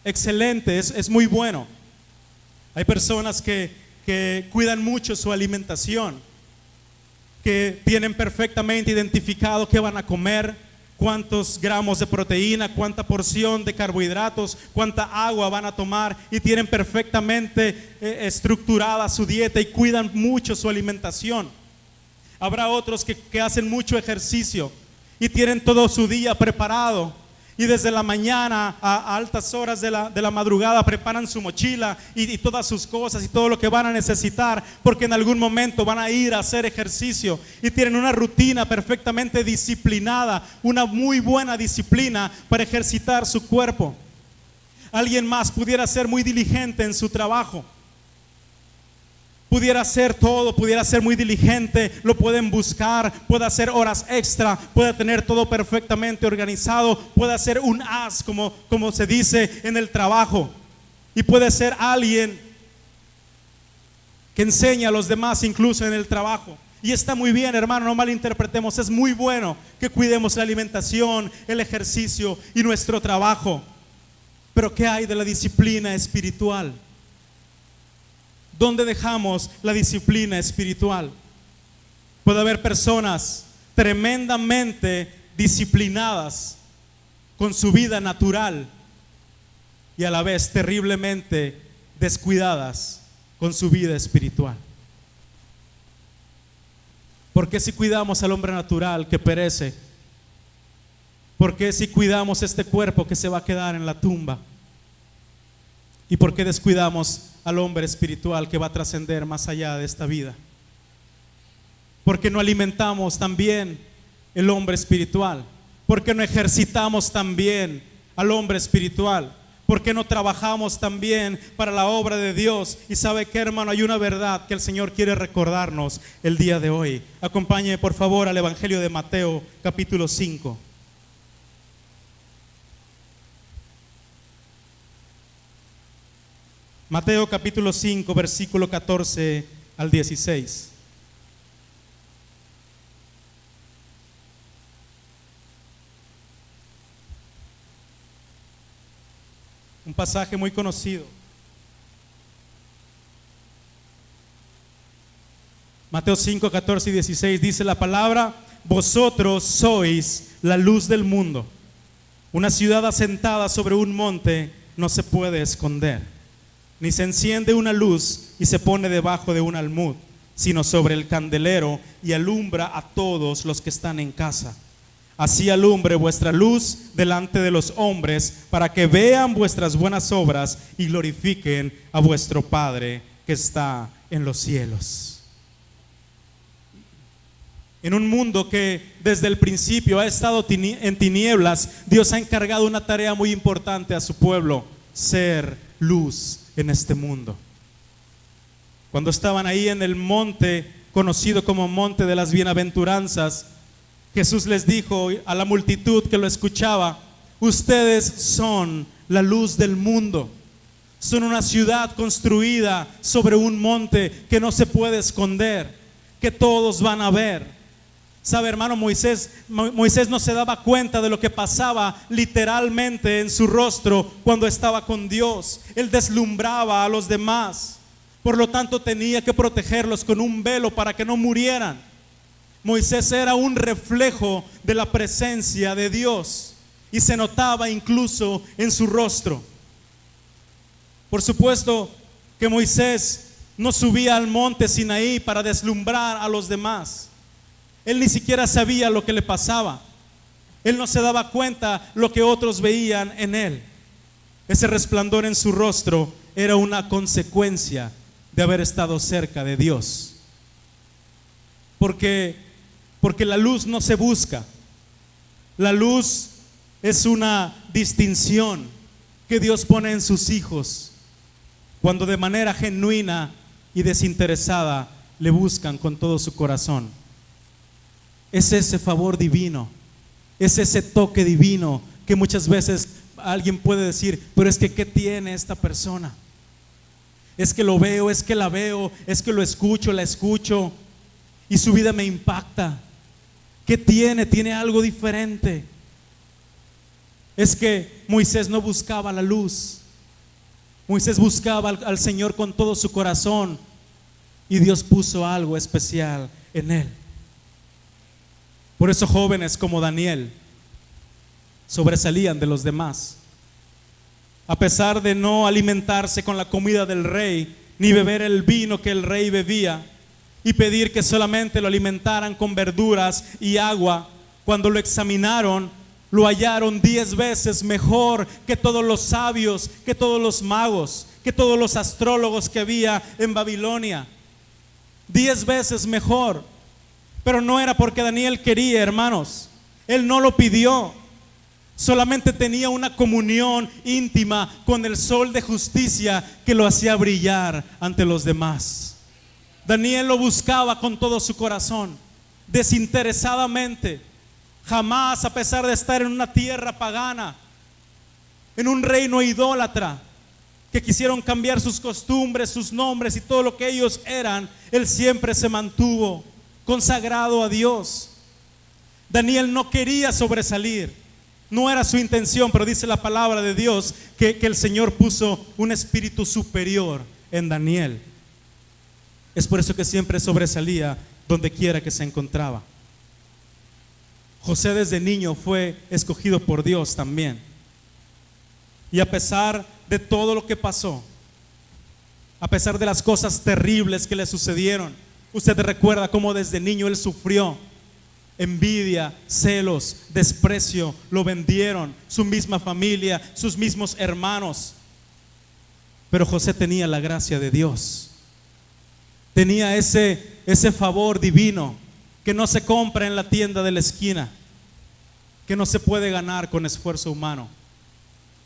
excelente, es muy bueno. Hay personas que cuidan mucho su alimentación, que tienen perfectamente identificado qué van a comer, cuántos gramos de proteína, cuánta porción de carbohidratos, cuánta agua van a tomar, y tienen perfectamente estructurada su dieta y cuidan mucho su alimentación. Habrá otros que hacen mucho ejercicio y tienen todo su día preparado, y desde la mañana a altas horas de la madrugada preparan su mochila y todas sus cosas y todo lo que van a necesitar, porque en algún momento van a ir a hacer ejercicio, y tienen una rutina perfectamente disciplinada, una muy buena disciplina para ejercitar su cuerpo. Alguien más pudiera ser muy diligente en su trabajo, pudiera hacer todo, pudiera ser muy diligente, lo pueden buscar, puede hacer horas extra, puede tener todo perfectamente organizado, puede ser un as, como se dice en el trabajo, y puede ser alguien que enseña a los demás incluso en el trabajo. Y está muy bien, hermano, no malinterpretemos, es muy bueno que cuidemos la alimentación, el ejercicio y nuestro trabajo. Pero ¿qué hay de la disciplina espiritual? ¿Dónde dejamos la disciplina espiritual? Puede haber personas tremendamente disciplinadas con su vida natural y a la vez terriblemente descuidadas con su vida espiritual. ¿Por qué si cuidamos al hombre natural que perece? ¿Por qué si cuidamos este cuerpo que se va a quedar en la tumba? ¿Y por qué descuidamos al hombre espiritual que va a trascender más allá de esta vida? ¿Por qué no alimentamos también el hombre espiritual? ¿Por qué no ejercitamos también al hombre espiritual? ¿Por qué no trabajamos también para la obra de Dios? Y sabe que, hermano, hay una verdad que el Señor quiere recordarnos el día de hoy. Acompáñeme por favor al Evangelio de Mateo capítulo 5. Mateo capítulo 5, versículo 14 al 16. Un pasaje muy conocido. Mateo 5, 14 y 16 dice la palabra: vosotros sois la luz del mundo. Una ciudad asentada sobre un monte no se puede esconder. Ni se enciende una luz y se pone debajo de un almud, sino sobre el candelero, y alumbra a todos los que están en casa. Así alumbre vuestra luz delante de los hombres, para que vean vuestras buenas obras y glorifiquen a vuestro Padre que está en los cielos. En un mundo que desde el principio ha estado en tinieblas, Dios ha encargado una tarea muy importante a su pueblo: ser luz en este mundo. Cuando estaban ahí en el monte conocido como Monte de las Bienaventuranzas, Jesús les dijo a la multitud que lo escuchaba: ustedes son la luz del mundo. Son una ciudad construida sobre un monte que no se puede esconder, que todos van a ver. Sabe, hermano, Moisés no se daba cuenta de lo que pasaba literalmente en su rostro cuando estaba con Dios. Él deslumbraba a los demás, por lo tanto tenía que protegerlos con un velo para que no murieran. Moisés era un reflejo de la presencia de Dios y se notaba incluso en su rostro. Por supuesto que Moisés no subía al monte Sinaí para deslumbrar a los demás. Él ni siquiera sabía lo que le pasaba. Él no se daba cuenta lo que otros veían en él. Ese resplandor en su rostro era una consecuencia de haber estado cerca de Dios. Porque la luz no se busca. La luz es una distinción que Dios pone en sus hijos cuando de manera genuina y desinteresada le buscan con todo su corazón. Es ese favor divino, es ese toque divino que muchas veces alguien puede decir: pero es que ¿qué tiene esta persona? Es que lo veo, es que la veo, es que lo escucho, la escucho y su vida me impacta. ¿Qué tiene? Tiene algo diferente. Es que Moisés no buscaba la luz. Moisés buscaba al Señor con todo su corazón y Dios puso algo especial en él. Por eso jóvenes como Daniel sobresalían de los demás. A pesar de no alimentarse con la comida del rey, ni beber el vino que el rey bebía, y pedir que solamente lo alimentaran con verduras y agua, cuando lo examinaron, lo hallaron 10 veces mejor que todos los sabios, que todos los magos, que todos los astrólogos que había en Babilonia. 10 veces mejor. Pero no era porque Daniel quería, hermanos. Él no lo pidió. Solamente tenía una comunión íntima con el sol de justicia que lo hacía brillar ante los demás. Daniel lo buscaba con todo su corazón, desinteresadamente. Jamás, a pesar de estar en una tierra pagana, en un reino idólatra, que quisieron cambiar sus costumbres, sus nombres y todo lo que ellos eran, él siempre se mantuvo consagrado a Dios. Daniel no quería sobresalir, no era su intención, pero dice la palabra de Dios que el Señor puso un espíritu superior en Daniel. Es por eso que siempre sobresalía donde quiera que se encontraba. José desde niño fue escogido por Dios también. Y a pesar de todo lo que pasó, a pesar de las cosas terribles que le sucedieron, usted recuerda cómo desde niño él sufrió envidia, celos, desprecio, lo vendieron, su misma familia, sus mismos hermanos. Pero José tenía la gracia de Dios, tenía ese favor divino que no se compra en la tienda de la esquina, que no se puede ganar con esfuerzo humano.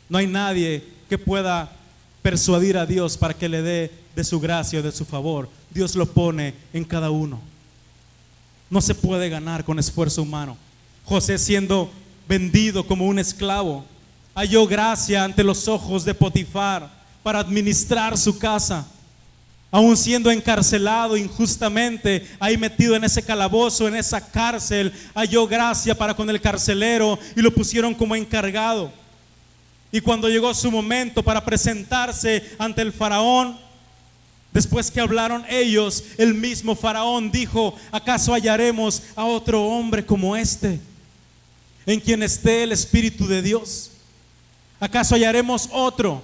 No hay nadie que pueda persuadir a Dios para que le dé de su gracia o de su favor. Dios lo pone en cada uno. No se puede ganar con esfuerzo humano. José, siendo vendido como un esclavo, halló gracia ante los ojos de Potifar para administrar su casa. Aún siendo encarcelado injustamente, ahí metido en ese calabozo, en esa cárcel, halló gracia para con el carcelero y lo pusieron como encargado. Y cuando llegó su momento para presentarse ante el faraón, después que hablaron ellos, el mismo faraón dijo: ¿acaso hallaremos a otro hombre como este, en quien esté el Espíritu de Dios? ¿Acaso hallaremos otro?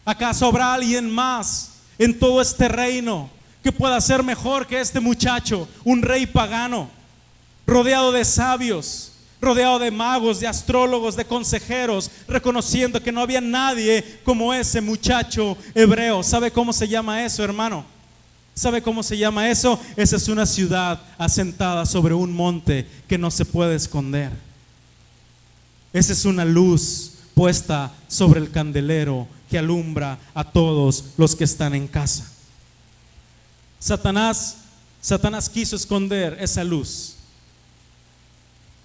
¿Acaso habrá alguien más en todo este reino que pueda ser mejor que este muchacho, un rey pagano, rodeado de sabios, rodeado de magos, de astrólogos, de consejeros, reconociendo que no había nadie como ese muchacho hebreo. ¿Sabe cómo se llama eso, hermano? ¿Sabe cómo se llama eso? Esa es una ciudad asentada sobre un monte que no se puede esconder. Esa es una luz puesta sobre el candelero que alumbra a todos los que están en casa. Satanás quiso esconder esa luz.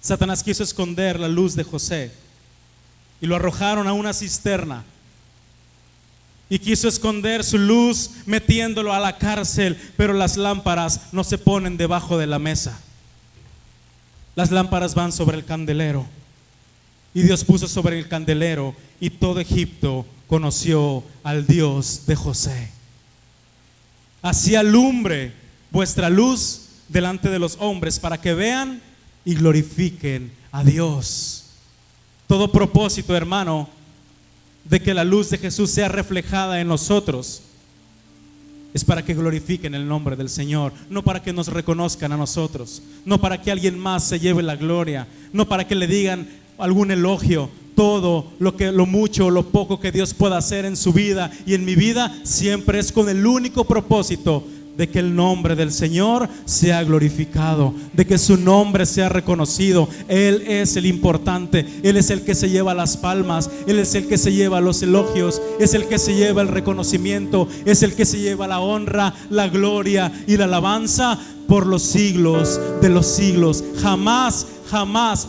Satanás quiso esconder la luz de José y lo arrojaron a una cisterna. Y quiso esconder su luz metiéndolo a la cárcel, pero las lámparas no se ponen debajo de la mesa. Las lámparas van sobre el candelero. Y Dios puso sobre el candelero, y todo Egipto conoció al Dios de José. Así alumbre vuestra luz delante de los hombres, para que vean y glorifiquen a Dios. Todo propósito, hermano, de que la luz de Jesús sea reflejada en nosotros es para que glorifiquen el nombre del Señor, no para que nos reconozcan a nosotros, no para que alguien más se lleve la gloria, no para que le digan algún elogio. Todo lo mucho o lo poco que Dios pueda hacer en su vida y en mi vida siempre es con el único propósito de que el nombre del Señor sea glorificado, de que su nombre sea reconocido. Él es el importante, Él es el que se lleva las palmas, Él es el que se lleva los elogios, es el que se lleva el reconocimiento, es el que se lleva la honra, la gloria y la alabanza por los siglos de los siglos. Jamás jamás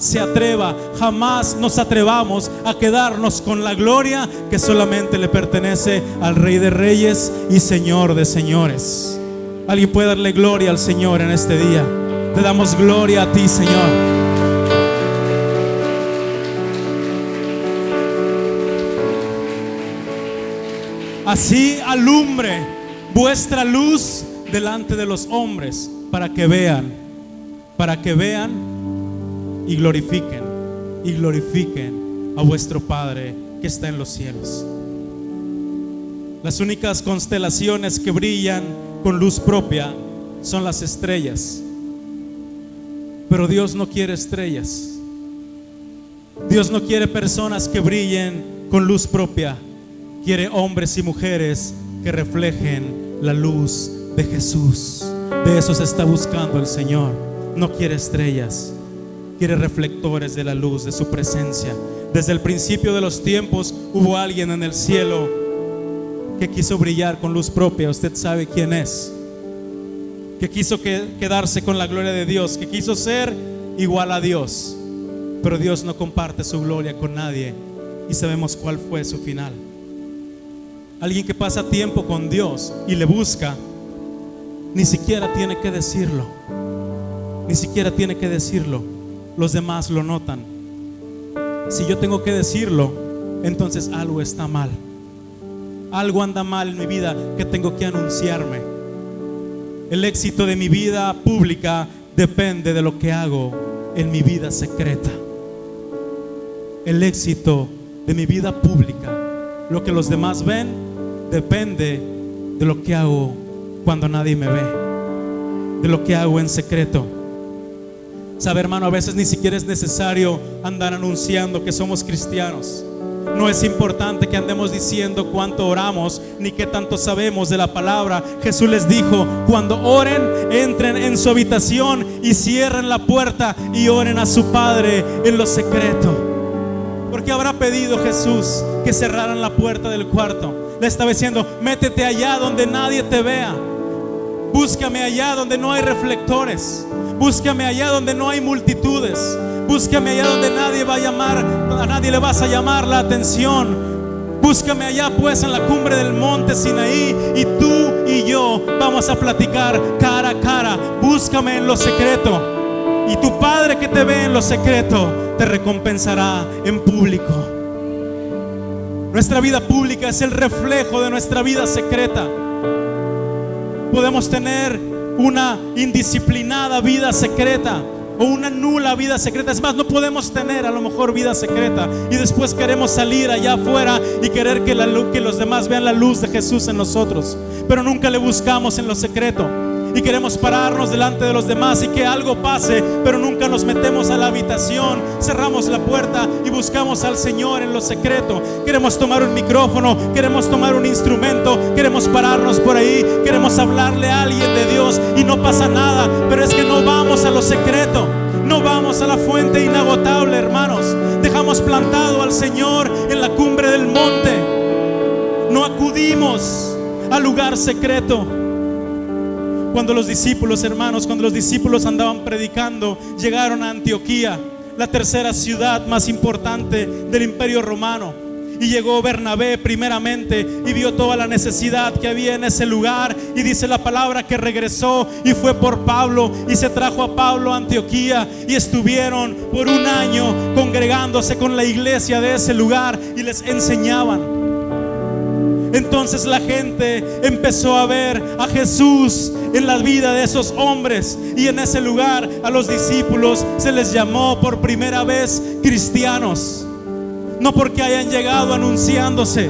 nos atrevamos a quedarnos con la gloria que solamente le pertenece al Rey de Reyes y Señor de Señores. Alguien puede darle gloria al Señor en este día. Te damos gloria a ti, Señor. Así alumbre vuestra luz delante de los hombres, para que vean y glorifiquen a vuestro Padre que está en los cielos. Las únicas constelaciones que brillan con luz propia son las estrellas. Pero Dios no quiere estrellas. Dios no quiere personas que brillen con luz propia. Quiere hombres y mujeres que reflejen la luz de Jesús. De eso se está buscando el Señor. No quiere estrellas, quiere reflectores de la luz de su presencia. Desde el principio de los tiempos hubo alguien en el cielo que quiso brillar con luz propia. Usted sabe quién es. Que quiso quedarse con la gloria de Dios, que quiso ser igual a Dios. Pero Dios no comparte su gloria con nadie, y sabemos cuál fue su final. Alguien que pasa tiempo con Dios y le busca, ni siquiera tiene que decirlo. Ni siquiera tiene que decirlo. Los demás lo notan. Si yo tengo que decirlo, entonces algo está mal. Algo anda mal en mi vida que tengo que anunciarme. El éxito de mi vida pública depende de lo que hago en mi vida secreta. El éxito de mi vida pública, lo que los demás ven, depende de lo que hago cuando nadie me ve, de lo que hago en secreto. Sabe, hermano, a veces ni siquiera es necesario andar anunciando que somos cristianos. No es importante que andemos diciendo cuánto oramos ni qué tanto sabemos de la palabra. Jesús les dijo: cuando oren, entren en su habitación y cierren la puerta y oren a su Padre en lo secreto. Porque habrá pedido Jesús que cerraran la puerta del cuarto. Le estaba diciendo: métete allá donde nadie te vea. Búscame allá donde no hay reflectores. Búscame allá donde no hay multitudes. Búscame allá donde nadie va a llamar, a nadie le vas a llamar la atención. Búscame allá pues en la cumbre del monte Sinaí, y tú y yo vamos a platicar cara a cara. Búscame en lo secreto, y tu Padre que te ve en lo secreto te recompensará en público. Nuestra vida pública es el reflejo de nuestra vida secreta. Podemos tener una indisciplinada vida secreta o una nula vida secreta. Es más, no podemos tener a lo mejor vida secreta y después queremos salir allá afuera y querer que los demás vean la luz de Jesús en nosotros, pero nunca le buscamos en lo secreto. y queremos pararnos delante de los demás y que algo pase, pero nunca nos metemos a la habitación, cerramos la puerta y buscamos al Señor en lo secreto. Queremos tomar un micrófono, queremos tomar un instrumento, queremos pararnos por ahí, queremos hablarle a alguien de Dios y no pasa nada, pero es que no vamos a lo secreto, no vamos a la fuente inagotable, hermanos. Dejamos plantado al Señor en la cumbre del monte, no acudimos al lugar secreto. Cuando los discípulos, hermanos, cuando los discípulos andaban predicando, llegaron a Antioquía, la tercera ciudad más importante del Imperio Romano. Y llegó Bernabé primeramente y vio toda la necesidad que había en ese lugar. Y dice la palabra que regresó y fue por Pablo y se trajo a Pablo a Antioquía. Y estuvieron por un año congregándose con la iglesia de ese lugar y les enseñaban. Entonces la gente empezó a ver a Jesús en la vida de esos hombres, y en ese lugar a los discípulos se les llamó por primera vez cristianos. No porque hayan llegado anunciándose,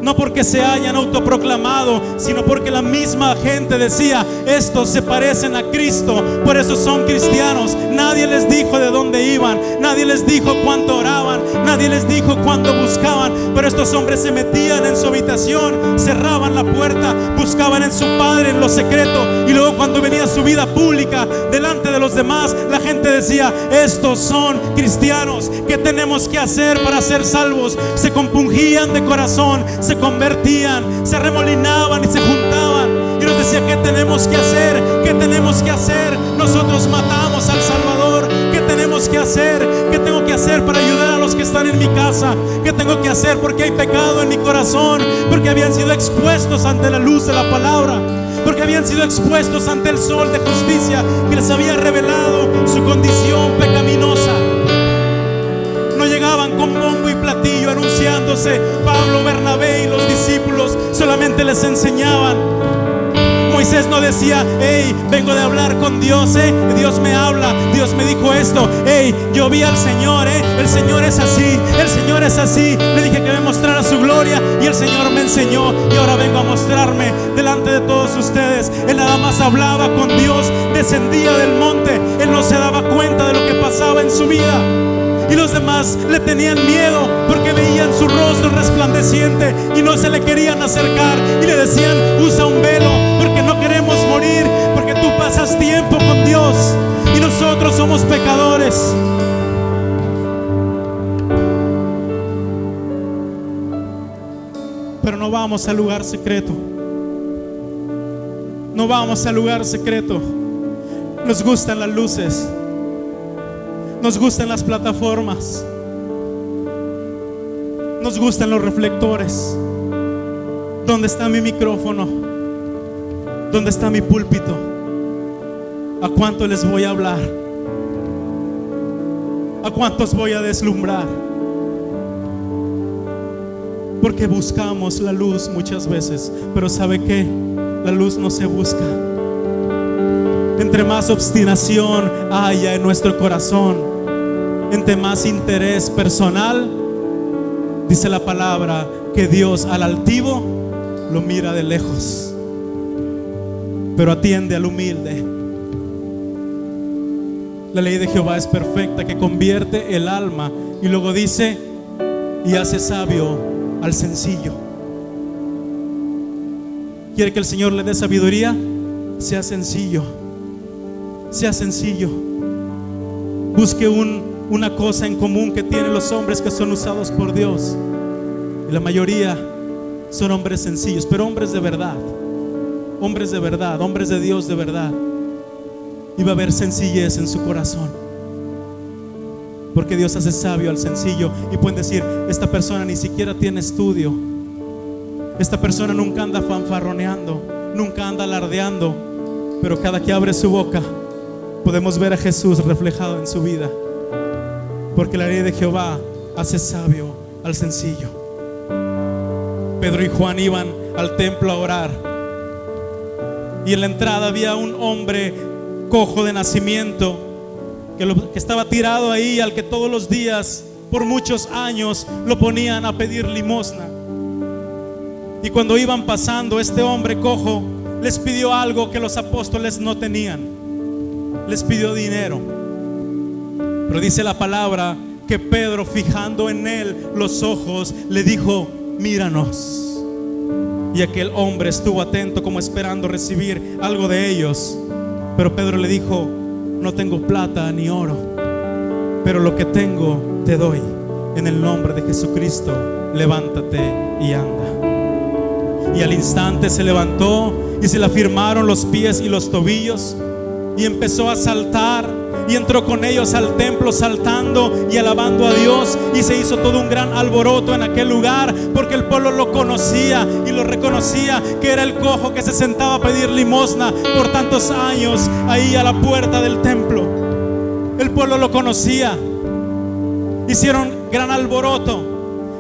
no porque se hayan autoproclamado, sino porque la misma gente decía: estos se parecen a Cristo, por eso son cristianos. Nadie les dijo de dónde iban, nadie les dijo cuánto oraban, nadie les dijo cuánto buscaban, pero estos hombres se metían en su habitación, cerraban la puerta, buscaban en su Padre en lo secreto, y luego cuando venía su vida pública delante de los demás, la gente decía: estos son cristianos. ¿Qué tenemos que hacer para ser salvos? Se compungían de corazón, se convertían, se remolinaban y se juntaban y nos decía: ¿qué tenemos que hacer? ¿Qué tenemos que hacer? Nosotros matamos al Salvador. ¿Qué tenemos que hacer? ¿Qué tengo que hacer para ayudar a los que están en mi casa? ¿Qué tengo que hacer porque hay pecado en mi corazón? Porque habían sido expuestos ante la luz de la palabra, porque habían sido expuestos ante el sol de justicia que les había revelado su condición pecaminosa. No llegaban con bombo y platillo anunciándose. Pablo, Bernabé y los discípulos solamente les enseñaban. Moisés no decía: hey, vengo de hablar con Dios, Dios me habla, Dios me dijo esto, hey, yo vi al Señor, el Señor es así, el Señor es así, le dije que me mostrara su gloria y el Señor me enseñó, y ahora vengo a mostrarme delante de todos ustedes. Él nada más hablaba con Dios, descendía del monte, él no se daba cuenta de lo que pasaba en su vida. Y los demás le tenían miedo porque veían su rostro resplandeciente y no se le querían acercar, y le decían: usa un velo porque no queremos morir, porque tú pasas tiempo con Dios y nosotros somos pecadores. Pero no vamos al lugar secreto, no vamos al lugar secreto. Nos gustan las luces, nos gustan las plataformas, nos gustan los reflectores. ¿Dónde está mi micrófono? ¿Dónde está mi púlpito? ¿A cuánto les voy a hablar? ¿A cuántos voy a deslumbrar? Porque buscamos la luz muchas veces, pero ¿sabe qué? La luz no se busca. Entre más obstinación haya en nuestro corazón, entre más interés personal, dice la palabra que Dios al altivo lo mira de lejos, pero atiende al humilde. La ley de Jehová es perfecta, que convierte el alma, y luego dice: y hace sabio al sencillo. ¿Quiere que el Señor le dé sabiduría? Sea sencillo, sea sencillo. Busque una cosa en común que tienen los hombres que son usados por Dios, y la mayoría son hombres sencillos, pero hombres de verdad, hombres de verdad, hombres de Dios de verdad. Y va a haber sencillez en su corazón, porque Dios hace sabio al sencillo. Y pueden decir: esta persona ni siquiera tiene estudio, esta persona nunca anda fanfarroneando, nunca anda alardeando, pero cada que abre su boca podemos ver a Jesús reflejado en su vida, porque la ley de Jehová hace sabio al sencillo. Pedro y Juan iban al templo a orar, y en la entrada había un hombre cojo de nacimiento que estaba tirado ahí, al que todos los días por muchos años lo ponían a pedir limosna. Y cuando iban pasando, este hombre cojo les pidió algo que los apóstoles no tenían. Les pidió dinero. Pero dice la palabra que Pedro, fijando en él los ojos, le dijo: míranos. Y aquel hombre estuvo atento, como esperando recibir algo de ellos. Pero Pedro le dijo: no tengo plata ni oro, pero lo que tengo te doy. En el nombre de Jesucristo, levántate y anda. Y al instante se levantó y se le afirmaron los pies y los tobillos, y empezó a saltar, y entró con ellos al templo saltando y alabando a Dios. Y se hizo todo un gran alboroto en aquel lugar, porque el pueblo lo conocía y lo reconocía, que era el cojo que se sentaba a pedir limosna por tantos años ahí a la puerta del templo. El pueblo lo conocía. Hicieron gran alboroto.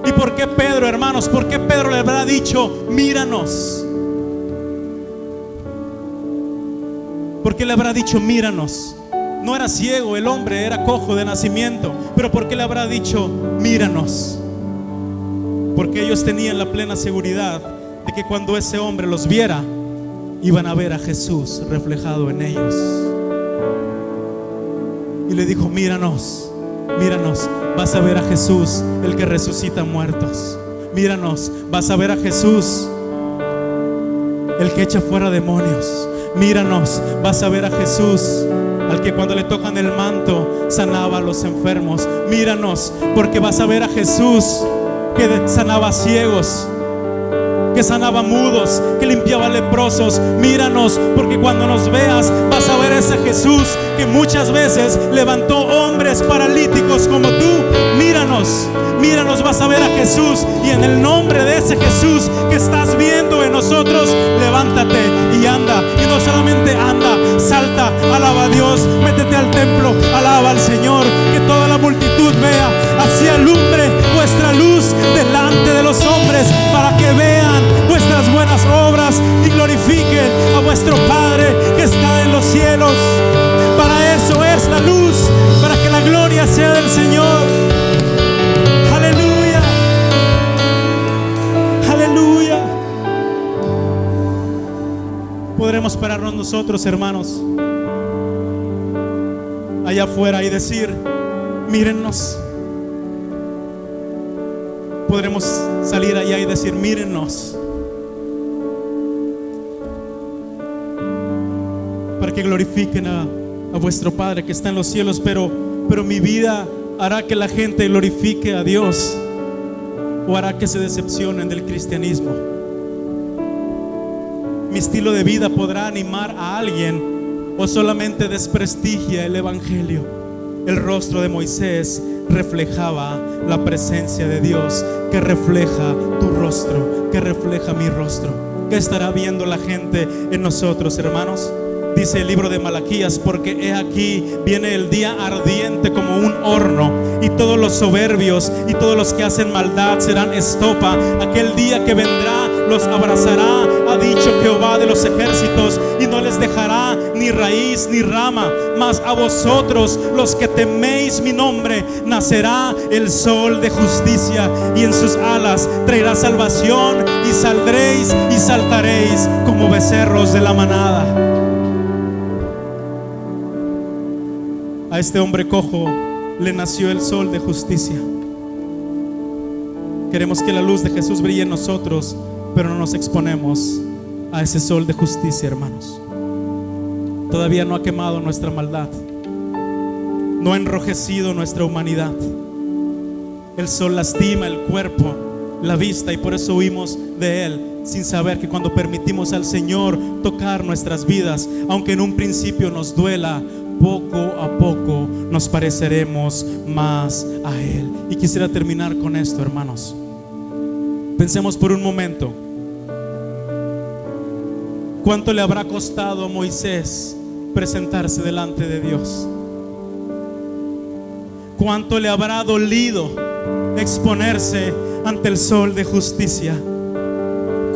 ¿Y por qué Pedro, hermanos? ¿Por qué Pedro le habrá dicho: míranos? ¿Por qué le habrá dicho: míranos? No era ciego el hombre, era cojo de nacimiento. Pero ¿por qué le habrá dicho: míranos? Porque ellos tenían la plena seguridad de que cuando ese hombre los viera, iban a ver a Jesús reflejado en ellos. Y le dijo: míranos, míranos, vas a ver a Jesús, el que resucita muertos. Míranos, vas a ver a Jesús, el que echa fuera demonios. Míranos, vas a ver a Jesús, al que cuando le tocan el manto sanaba a los enfermos. Míranos, porque vas a ver a Jesús que sanaba ciegos, que sanaba mudos, que limpiaba leprosos. Míranos, porque cuando nos veas vas a ver a ese Jesús que muchas veces levantó hombres paralíticos como tú. Míranos, míranos, vas a ver a Jesús. Y en el nombre de ese Jesús que estás viendo en nosotros, levántate y anda. Y no solamente anda, salta, alaba a Dios, métete al templo, alaba al Señor, que toda la multitud vea. Así alumbre vuestra luz delante de los hombres, para que vean vuestras buenas obras y glorifiquen a vuestro Padre que está en los cielos. Para eso es la luz, para que la gloria sea del Señor. Aleluya, aleluya. Podremos pararnos nosotros, hermanos, allá afuera y decir: mírennos. Podremos salir allá y decir: mírennos, para que glorifiquen a vuestro Padre que está en los cielos. Pero mi vida hará que la gente glorifique a Dios, o hará que se decepcionen del cristianismo. Mi estilo de vida podrá animar a alguien, o solamente desprestigia el evangelio. El rostro de Moisés reflejaba la presencia de Dios, que refleja tu rostro, que refleja mi rostro. ¿Qué estará viendo la gente en nosotros, hermanos? Dice el libro de Malaquías: porque he aquí viene el día ardiente como un horno, y todos los soberbios y todos los que hacen maldad serán estopa. Aquel día que vendrá los abrazará, ha dicho Jehová de los ejércitos, y no les dejará ni raíz ni rama. Mas a vosotros, los que teméis mi nombre, nacerá el sol de justicia, y en sus alas traerá salvación, y saldréis y saltaréis como becerros de la manada. A este hombre cojo le nació el sol de justicia. Queremos que la luz de Jesús brille en nosotros, pero no nos exponemos a ese sol de justicia, hermanos. Todavía no ha quemado nuestra maldad, no ha enrojecido nuestra humanidad. El sol lastima el cuerpo, la vista, y por eso huimos de él, sin saber que cuando permitimos al Señor tocar nuestras vidas, aunque en un principio nos duela, poco a poco nos pareceremos más a Él. Y quisiera terminar con esto, hermanos. Pensemos por un momento: ¿cuánto le habrá costado a Moisés presentarse delante de Dios? ¿Cuánto le habrá dolido exponerse ante el sol de justicia?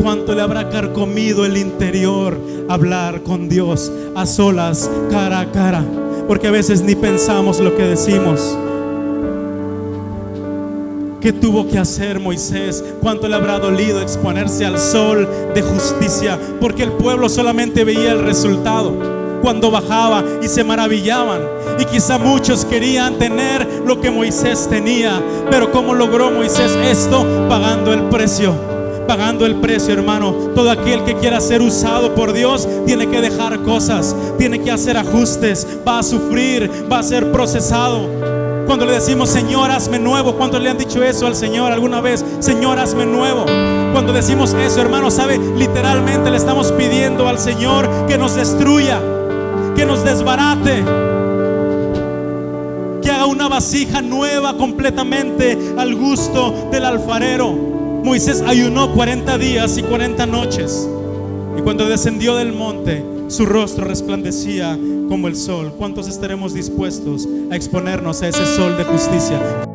¿Cuánto le habrá carcomido el interior hablar con Dios a solas, cara a cara? Porque a veces ni pensamos lo que decimos. ¿Qué tuvo que hacer Moisés? ¿Cuánto le habrá dolido exponerse al sol de justicia? Porque el pueblo solamente veía el resultado cuando bajaba y se maravillaban. Y quizá muchos querían tener lo que Moisés tenía. Pero ¿cómo logró Moisés esto? Pagando el precio. Pagando el precio, hermano. Todo aquel que quiera ser usado por Dios tiene que dejar cosas, tiene que hacer ajustes, va a sufrir, va a ser procesado. Cuando le decimos Señor, hazme nuevo, ¿cuántos le han dicho eso al Señor alguna vez? Señor, hazme nuevo. Cuando decimos eso, hermano, ¿sabe? Literalmente le estamos pidiendo al Señor que nos destruya, que nos desbarate, que haga una vasija nueva completamente al gusto del alfarero. Moisés ayunó 40 días y 40 noches, y cuando descendió del monte, su rostro resplandecía como el sol. ¿Cuántos estaremos dispuestos a exponernos a ese sol de justicia?